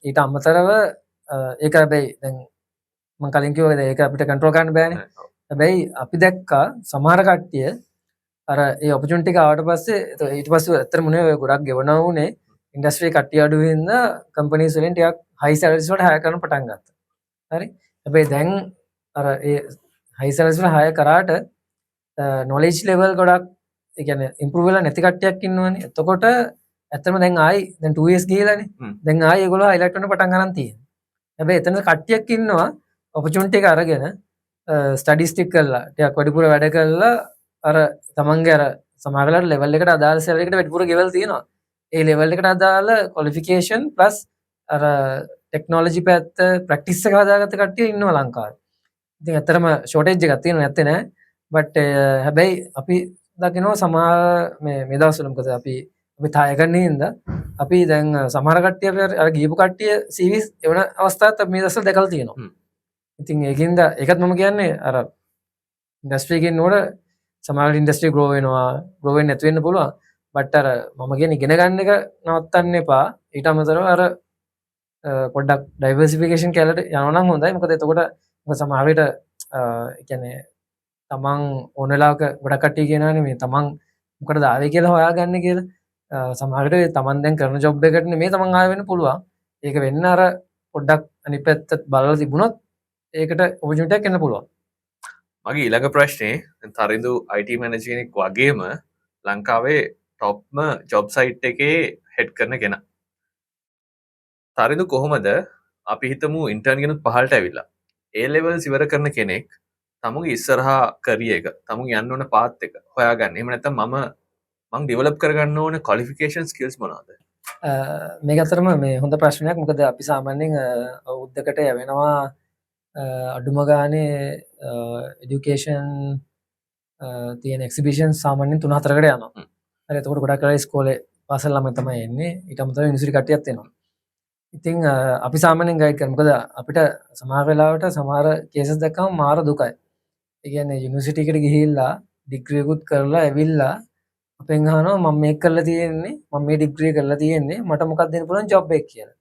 A: ඊට අමතරව ඒක හැබැයි දැන් මම කලින් කිව්වා ඒක අපිට කන්ට්‍රෝල් කරන්න බෑනේ. හැබැයි අපි දැක්කා සමහර කට්ටිය අර ඒ ඔපචුනිටි එක ආවට පස්සේ ඊට පස්සේ ඇත්තටම මොනේ ගොඩක් ගෙවනවා වුනේ ඉන්ඩස්ට්‍රි කට්ටිය අඩු වෙනද කම්පැනිස් වලින් ටිකක් හයි සැලරිස් වලට හයර් කරන්න පටන් ගත්තා. හරි. හැබැයි දැන් අර ඒ හයි සැලරිස් වල හයර් කරාට නොලෙජ් ලෙවල් ගොඩක් ඒ කියන්නේ ඉම්ප්‍රූව් වෙලා නැති කට්ටියක් ඉන්නවනේ. එතකොට ඇත්තටම දැන් දැන් 2 years ගිහලානේ. දැන් ඒගොල්ලෝ හයිලයිට් වෙන්න පටන් ගන්න තියෙනවා. හැබැයි එතන කට්ටියක් ඉන්නවා ඔපචුනිටි එක අරගෙන ස්ටඩිස්ටික් කරලා ටිකක් වැඩිපුර වැඩ කරලා අර තමන්ගේ අර සමහර වෙලාවට ලෙවල් එකට අදාළ සැලරි එකට වැඩිපුර ගෙවල් තියෙනවා. ඒ ලෙවල් එකට අදාළ ක්වොලිෆිකේෂන් ප්ලස් අර ටෙක්නොලොජි පැත්ත ප්‍රැක්ටිස් එක හදාගත්ත කට්ටිය ඉන්නවා ලංකාවේ. ඉතින් ඇත්තටම ෂෝටේජ් එකක් තියෙනවා නැත්තේ නෑ. බට් හැබැයි අපි දකිනවා සමහර මේ දවස්වල මොකද අපි තාය කරන්නේ හින්දා අපි දැන් සමහර කට්ටිය අර ගියපු කට්ටිය සීරීස් එවන අවස්ථාවත් අපි මේ දවස්වල දැකලා තියෙනවා. ඉතින් ඒකින්ද ඒකත් මම කියන්නේ අර ඉන්ඩස්ට්‍රි එකේ නෝඩ සමහර ඉන්ඩස්ට්‍රි ග්‍රෝ වෙනවා ග්‍රෝ වෙන්නේ නැති වෙන්න පුළුවන්. බට් අර මම කියන්නේ ඉගෙන ගන්න එක නවත්තන්න එපා. ඊට අමතරව අර පොඩ්ඩක් ඩයිවර්සිෆිකේෂන් කියලා යනවා නම් හොඳයි. මොකද එතකොට සමහර විට ඒ කියන්නේ තමන් ඕන වෙලාවක ගොඩක් කට්ටිය කියනවානේ මේ තමන් මොකටද ආවේ කියලා හොයාගන්න කියලා. සමහර විට තමන් දැන් කරන ජොබ් එකට නෙමෙයි තමන් ආවෙ වෙන්න පුළුවන්. ඒක වෙන්න අර පොඩ්ඩක් අනිත් පැත්තත් බලලා තිබුණොත් ඒකට ඔපචුනිටි එකක් එන්න පුළුවන්.
B: මගේ ඊළඟ ප්‍රශ්නේ තරිඳු IT මැනේජර් කෙනෙක් වගේම ලංකාවේ ටොප්ම ජොබ් සයිට් එකේ හෙඩ් කරන කෙනා. තරිඳු කොහොමද අපි හිතමු ඉන්ටර්න් කෙනෙක් පහළට ඇවිල්ලා A levels ඉවර කරන කෙනෙක් තමුගේ ඉස්සරහා කරියර් එක තමුගේ යන්න ඕන පාත් එක හොයාගන්න. එහෙම නැත්නම් මම ඩෙවලොප් කරගන්න ඕන ක්වොලිෆිකේෂන් ස්කිල්ස් මොනවද?
A: මේක අතරම මේ හොඳ ප්‍රශ්නයක්. මොකද අපි සාමාන්‍යයෙන් අවුරුද්දකට යවෙනවා අඩුම ගානේ එඩියුකේෂන් තියෙන එක්සිබිෂන් සාමාන්‍යයෙන් 3-4කට යනවා. හරි. එතකොට ගොඩක් වෙලා ඉස්කෝලේ පාසල් ළමයි තමයි එන්නේ. ඊට අමතරව යුනිවර්සිටි කට්ටියත් එනවා. ඉතින් අපි සාමාන්‍යයෙන් ගයිඩ් කරනවා. මොකද අපිට සමහර වෙලාවට සමහර කේසස් දැක්කම මාර දුකයි. ඒ කියන්නේ යුනිවර්සිටි එකට ගිහිල්ලා ඩිග්‍රී එකකුත් කරලා ඇවිල්ලා අපෙන් අහනවා මම මේක කරලා තියෙන්නේ මම මේ ඩිග්‍රී කරලා තියෙන්නේ මට මොකක්ද දෙන්න පුළුවන් ජොබ් එක කියලා.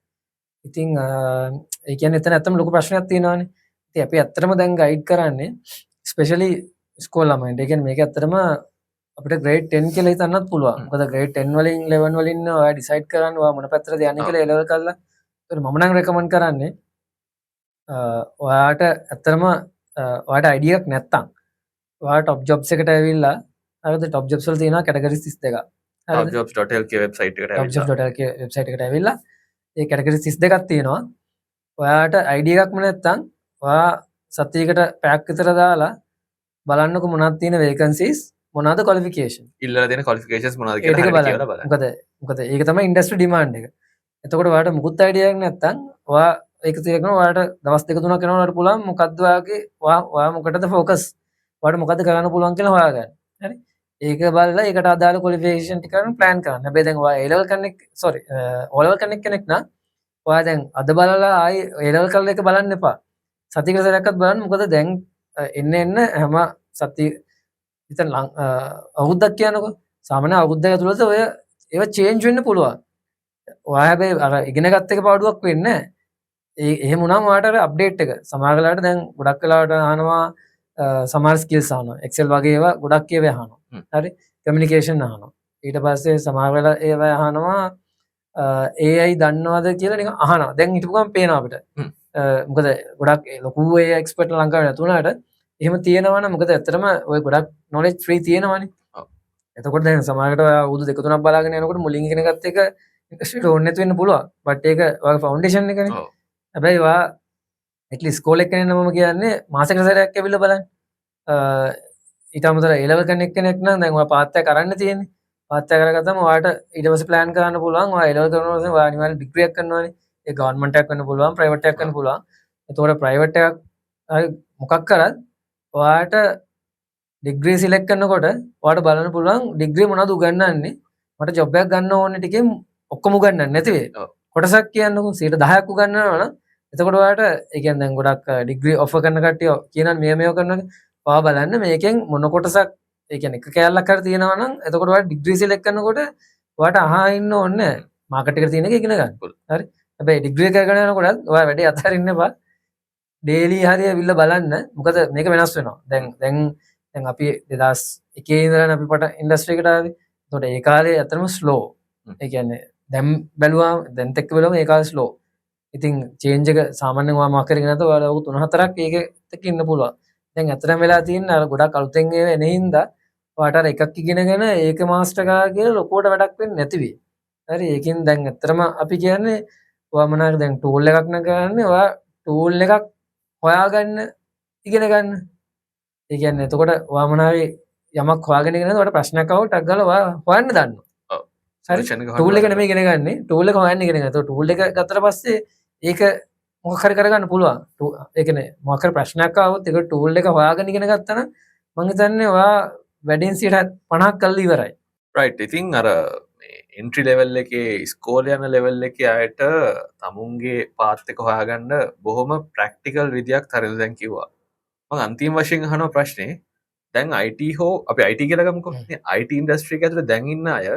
A: ඉතින් ඒ කියන්නේ එතන ඇත්තම ලොකු ප්‍රශ්නයක් තියෙනවානේ. ඉතින් අපි ඇත්තටම දැන් ගයිඩ් කරන්නේ ස්පෙෂලි ස්කෝල් ළමයින්ට. ඒ කියන්නේ මේක ඇත්තටම අපිට ග්‍රේඩ් 10 කියලා හිතන්නත් පුළුවන්. මොකද ග්‍රේඩ් 10 වලින් 11 වලින් ඔයා ඩිසයිඩ් කරන්න ඔයා මොන පැත්තටද යන්නේ කියලා ඒ ලෙවල් කරලා. ඒත් මම නම් රෙකමන්ඩ් කරන්නේ ඔයාට ඇත්තටම ඔයාට අයිඩියා එකක් නැත්තම් ඔයා টপ ජොබ්ස් එකට ඇවිල්ලා හරිද টপ ජොබ්ස් වල තියෙනවා කැටගරිස් 32ක්.
B: හරිද? topjobs.lk වෙබ්සයිට් එකට ඇවිල්ලා
A: topjobs.lk වෙබ්සයිට් එකට ඇවිල්ලා ඒ කැටගරිස් 32ක් තියෙනවා. ඔයාට අයිඩියා එකක්ම නැත්තම් ඔයා සතියකට පැයක් විතර දාලා බලන්නකො මොනවද තියෙන වේකන්සිස් මොනවද ක්වොලිෆිකේෂන්
B: ඉල්ලලා දෙන ක්වොලිෆිකේෂන්ස් මොනවද කියලා බලන්න.
A: මොකද ඒක තමයි ඉන්ඩස්ට්‍රි ඩිමාන්ඩ් එක. එතකොට ඔයාට මුකුත් අයිඩියා එකක් නැත්තම් ඔයා ඒක තියගෙන ඔයාට දවස් 2-3ක් යනකොට පුළුවන් මොකද්ද ඔයාගේ ඔයා මොකටද ෆෝකස් ඔයාට මොකද්ද කරන්න පුළුවන් කියලා හොයාගන්න. හරි. ඒක බලලා ඒකට අදාළ ක්වොලිෆිකේෂන් ටික කරන් ප්ලෑන් කරන්න. හැබැයි දැන් ඔයා A level කෙනෙක් O level කෙනෙක් නම් ඔයා දැන් අද බලලා ආයි A level කරලා එක බලන්න එපා. සතියකට සැරයක්වත් බලන්න. මොකද දැන් එන්න හැම සතිය විතර අවුරුද්දක් කියනකො සාමාන්‍ය අවුරුද්දක ඇතුළත ඔය ඒව චේන්ජ් වෙන්න පුළුවන්. ඔයා හැබැයි අර ඉගෙන ගත්ත එක පාඩුවක් වෙන්නේ නැහැ. එහෙම වුණාම ඔයාට අර අප්ඩේට් එක සමහර වෙලාවට දැන් ගොඩක් වෙලාවට අහනවා සමහර ස්කිල්ස් අහනවා. Excel වගේ ඒවා ගොඩක් ඒවා අහනවා. හරි. කමියුනිකේෂන් අහනවා. ඊට පස්සේ සමහර වෙලාව ඒවා අහනවා AI දන්නවද කියලා නිකන් අහනවා. දැන් හිටපු ගමන් පේනවා අපිට. මොකද ගොඩක් ලොකු AI එක්ස්පර්ට් ලංකාවේ නැතුණාට එහෙම තියෙනවා නම් මොකද ඇත්තටම ඔය ගොඩක් knowledge free තියෙනවානේ. එතකොට දැන් සමහරකට ඔයා අවුරුදු 2-3ක් බලාගෙන යනකොට මුලින් ඉගෙන ගත්ත එක ඉන්ඩස්ට්‍රියට ඕනේ නැති වෙන්න පුළුවන්. බට් ඒක ඔයාගේ ෆවුන්ඩේෂන් එකනේ.
B: ඔව්.
A: හැබැයි ඔයා ඇට්ලීස්ට් ස්කෝල් එක යන මම කියන්නේ මාසෙකට සැරයක් ඇවිල්ලා බලන්න. ඊට අමතරව A level කෙනෙක් නම් දැන් ඔයා පාත් එක කරන්න තියෙන්නේ. පාත් එක කරගත්තම ඔයාට ඊට පස්සේ ප්ලෑන් කරන්න පුළුවන්. ඔයා A level කරනවා නම් ඔයා අනිවාර්යෙන් ඩිග්‍රී එකක් කරනවානේ. ඒ ගවර්න්මන්ට් එකක් වෙන්න පුළුවන්, ප්‍රයිවට් එකක් වෙන්න පුළුවන්. එතකොට ප්‍රයිවට් එකක් හරි මොකක් කරත් ඔයාට ඩිග්‍රී සිලෙක්ට් කරනකොට ඔයාට බලන්න පුළුවන් ඩිග්‍රී මොනවද උගන්වන්නේ. මට ජොබ් එකක් ගන්න ඕනේ ටිකෙන් ඔක්කොම උගන්වන්නේ නැති වෙයි.
B: ඔව්.
A: කොටසක් කියන්නකෝ 10%ක් උගන්වනවා නම් එතකොට ඔයාට ඒ කියන්නේ දැන් ගොඩක් ඩිග්‍රී ඔෆර් කරන කට්ටිය කියනවා මේව කරනවා. ඔයා බලන්න මේකෙන් මොන කොටසක් ඒ කියන්නේ එක කෑල්ලක් හරි තියෙනවා නම් එතකොට ඔයාට ඩිග්‍රී සිලෙක්ට් කරනකොට ඔයාට අහා ඉන්න ඕනේ නැහැ. මාකට් එකට තියෙන එක ඉගෙන ගන්න. හරි. හැබැයි ඩිග්‍රී එක කරගෙන යනකොටත් ඔයා වැඩේ අතහරින්න එපා. ඩේලි හරි ඇවිල්ලා බලන්න. මොකද මේක වෙනස් වෙනවා. දැන් අපි 2001 ඉඳලා අපි පට ඉන්ඩස්ට්‍රි එකට ආවේ. එතකොට ඒ කාලේ ඇත්තටම ස්ලෝ. ඒ කියන්නේ දැන් බැලුවාම දැන් එක්ක බලුවම ඒ කාලේ ස්ලෝ. ඉතින් චේන්ජ් එක සාමාන්‍යයෙන් ඔයා මාක් කරගෙන නැත්නම් ඔයාලා ඔක 3-4ක් ඒකෙත් ඉන්න පුළුවන්. දැන් ඇත්තටම වෙලා තියෙන්නේ අර ගොඩක් අලුතෙන් ඒවා එන හින්දා ඔයාට අර එකක් ඉගෙනගෙන ඒක මාස්ටර් කරා කියලා ලොකුවට වැඩක් වෙන්නේ නැති වෙයි. හරි ඒකෙන් දැන් ඇත්තටම අපි කියන්නේ ඔයා මොනවාද දැන් ටූල් එකක් නම් කරන්නේ ඔයා ටූල් එකක් හොයාගන්න ඉගෙන ගන්න. ඒ කියන්නේ එතකොට ඔයා මොනවාරි යමක් හොයාගෙන ඉගෙනනද ඔයාට ප්‍රශ්නයක් ආවොත් ටක් ගාලා ඔයා හොයන්න දන්නවා.
B: ඔව්.
A: හරි ටූල් එක නෙමෙයි ඉගෙන ගන්නේ. ටූල් එක හොයන්න ඉගෙන ගන්න. එතකොට ටූල් එක ගත්තට පස්සේ ඒක මොකක් හරි කරගන්න පුළුවන්. ඒ කියන්නේ මොකක් හරි ප්‍රශ්නයක් ආවොත් ඒක ටූල් එක හොයාගෙන ඉගෙන ගත්තා නම් මම හිතන්නේ ඔයා වැඩෙන් 50ක් කරලා ඉවරයි.
B: රයිට්. ඉතින් අර එන්ට්‍රි ලෙවල් එකේ ස්කෝලේ යන ලෙවල් එකේ අයට තමුන්ගේ පාත් එක හොයාගන්න බොහොම ප්‍රැක්ටිකල් විදියක් තරද දැන් කිව්වා. මම අන්තිම වශයෙන් අහන ප්‍රශ්නේ දැන් IT හෝ අපි IT කියලා ගමුකෝ. IT ඉන්ඩස්ට්‍රි එක ඇතුලේ දැන් ඉන්න අය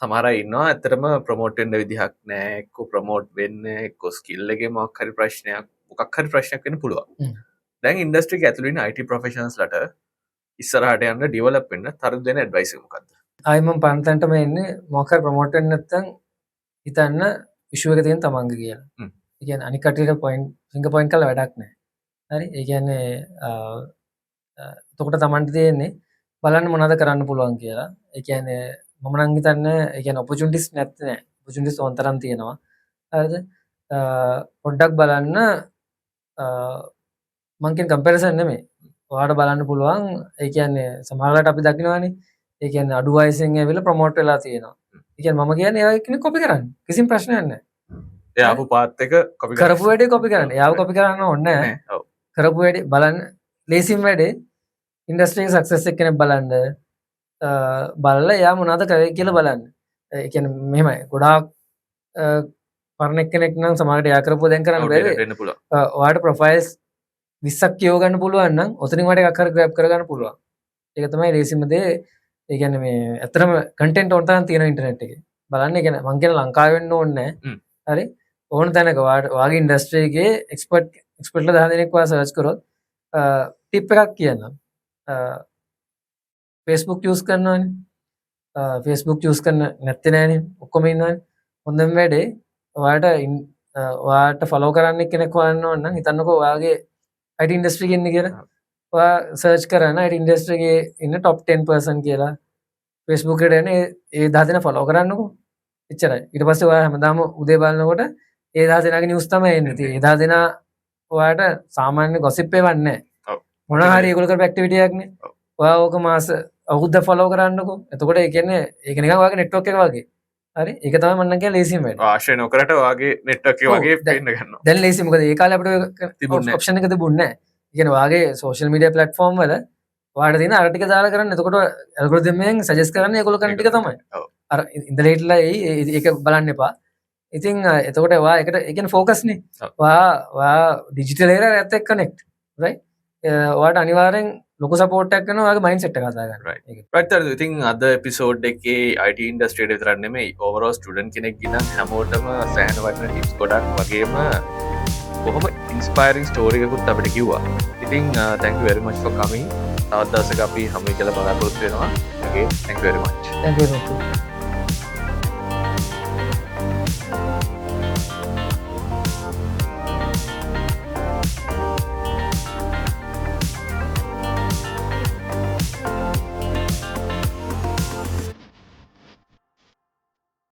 B: සමහර අය ඉන්නවා ඇත්තටම ප්‍රොමෝට් වෙන්න විදිහක් නැහැ. එක්ක ප්‍රොමෝට් වෙන්නේ එක්ක ස්කිල් එකේ මොකක් හරි ප්‍රශ්නයක් මොකක් හරි ප්‍රශ්නයක් වෙන්න පුළුවන්. දැන් ඉන්ඩස්ට්‍රි එක ඇතුලේ ඉන්න IT ප්‍රොෆෙෂනල්ස් ලට ඉස්සරහට යන්න ඩෙවලොප් වෙන්න තරද දෙන ඇඩ්වයිස් එක මොකක්ද?
A: ආයි මම පන්තන්ටම එන්නේ මොකක් හරි ප්‍රොමෝට් වෙන්න නැත්නම් හිතන්න ඉෂුව එක තියෙන තමන්ගේ කියලා. ඒ කියන්නේ අනික් කටියට පොයින්ට් ෆින්ගර් පොයින්ට් කරලා වැඩක් නැහැ. හරි ඒ කියන්නේ එතකොට තමන්ට තියෙන්නේ බලන්න මොනවද කරන්න පුළුවන් කියලා. ඒ කියන්නේ මම නම් හිතන්නේ ඒ කියන්නේ ඔපචුනිටිස් නැත්තේ නෑ. ඔපචුනිටිස් ඕනතරම් තියෙනවා. හරිද? පොඩ්ඩක් බලන්න මං කියන කම්පැරිසන් නෙමෙයි. ඔයාලට බලන්න පුළුවන් ඒ කියන්නේ සමහරවිට අපි දකිනවානේ ඒ කියන්නේ අඩු වයසෙන් ඇවිල්ලා ප්‍රොමෝට් වෙලා තියෙනවා. ඒ කියන්නේ මම කියන්නේ එයා කෙනෙක් කොපි කරන්න. කිසිම ප්‍රශ්නයක් නැහැ.
B: එයා ආපු පාත් එක කොපි කරලා
A: කරපු වැඩේ කොපි කරන්න. එයාව කොපි කරන්න ඕනේ නැහැ.
B: ඔව්.
A: කරපු වැඩේ බලන්න ලේසිම වැඩේ ඉන්ඩස්ට්‍රි එකේ සක්සස් එක කෙනෙක් බලන්න බලලා එයා මොනවද කරේ කියලා බලන්න. ඒ කියන්නේ මෙහෙමයි. ගොඩාක් පරණ කෙනෙක් නම් සමහරවිට එයා කරපුවා දැන් කරන්න බැරි
B: වෙන්න පුළුවන්.
A: ඔයාලට ප්‍රොෆයිල්ස් 20ක් කියව ගන්න පුළුවන් නම් ඔතනින් වට එකක් හරි ග්‍රැබ් කරගන්න පුළුවන්. ඒක තමයි ලේසිම දේ. ඒ කියන්නේ මේ ඇත්තටම කන්ටෙන්ට් ඕන තරම් තියෙනවා ඉන්ටර්නෙට් එකේ. බලන්න ඒ කියන්නේ මං කියන ලංකාවේ වෙන්න ඕනේ නැහැ. හරි? ඕන තැනක ඔයාගේ ඉන්ඩස්ට්‍රි එකේ එක්ස්පර්ට්ලා 10 දෙනෙක් ඔයා සර්ච් කරොත් ටිප් එකක් කියන්නම්. Facebook යූස් කරනවානේ. Facebook යූස් කරන නැත්තේ නෑනේ. ඔක්කොම ඉන්නවානේ. හොඳම වැඩේ ඔයාට ෆලෝ කරන්න කෙනෙක් හොයන්න ඕන නම් හිතන්නකෝ ඔයාගේ IT ඉන්ඩස්ට්‍රි එකේ ඉන්නේ කියලා. ඔයා සර්ච් කරන IT ඉන්ඩස්ට්‍රි එකේ ඉන්න top 10% කියලා Facebook එකට එන ඒ 10 දෙනා ෆලෝ කරන්නකෝ. එච්චරයි. ඊට පස්සේ ඔයා හැමදාම උදේ බලනකොට ඒ 10 දෙනාගේ නිවුස් තමයි එන්නේ. ඉතින් ඒ 10 දෙනා ඔයාට සාමාන්‍ය ගොසිප් එකක් නැහැ.
B: ඔව්.
A: මොන හරි ඒගොල්ලෝ කරපු ඇක්ටිවිටි එකක් නේ. ඔයා ඕක මාස අවුරුද්ද ෆලෝ කරන්නකෝ. එතකොට ඒ කියන්නේ ඒක නිකන් ඔයාගේ නෙට්වර්ක් එක වගේ. හරි? ඒක තමයි මම නම් කියන්නේ ලේසිම වැඩ.
B: ආශ්‍රය නොකරට ඔයාගේ නෙට්වර්ක් එක වගේ පේන්න ගන්නවා.
A: දැන් ලේසි මොකද ඒ කාලේ අපිට ඔප්ෂන් එක තිබුණේ නැහැ. ඒ කියන්නේ ඔයාගේ සෝෂල් මීඩියා ප්ලැට්ෆෝම් වල ඔයාලට තියෙන අර ටික දාලා කරන්න. එතකොට ඇල්ගොරිතම් එකෙන් සජෙස්ට් කරන්නේ ඒගොල්ලෝ කරන ටික තමයි.
B: ඔව්.
A: අර ඉඳලා හිටලා ඒක බලන්න එපා. ඉතින් එතකොට ඔයා ඒකට ඒ කියන්නේ ફોකස් නේ. ඔයා ඩිජිටල් එරර් එකත් එක්ක කනෙක්ට්. රයිට්? ඔයාට අනිවාර්යෙන් ලොකු සපෝට් එකක් කරනවා ඔයාගේ මයින්ඩ්සෙට් එක හදා ගන්න.
B: රයිට්. ඉතින් අද එපිසෝඩ් එකේ IT ඉන්ඩස්ට්‍රියට විතරක් නෙමෙයි ඕවරෝල් ස්ටුඩන්ට් කෙනෙක් ගින හැමෝටම සෑහෙන වටින ටිප්ස් ගොඩක් වගේම බොහොම ඉන්ස්පයරිං ස්ටෝරි එකකුත් අපිට කිව්වා. ඉතින් thank you very much for coming. තවත් දවසක අපි හැම වෙලේම බලාපොරොත්තු වෙනවා. Okay, thank you very much.
A: Thank you.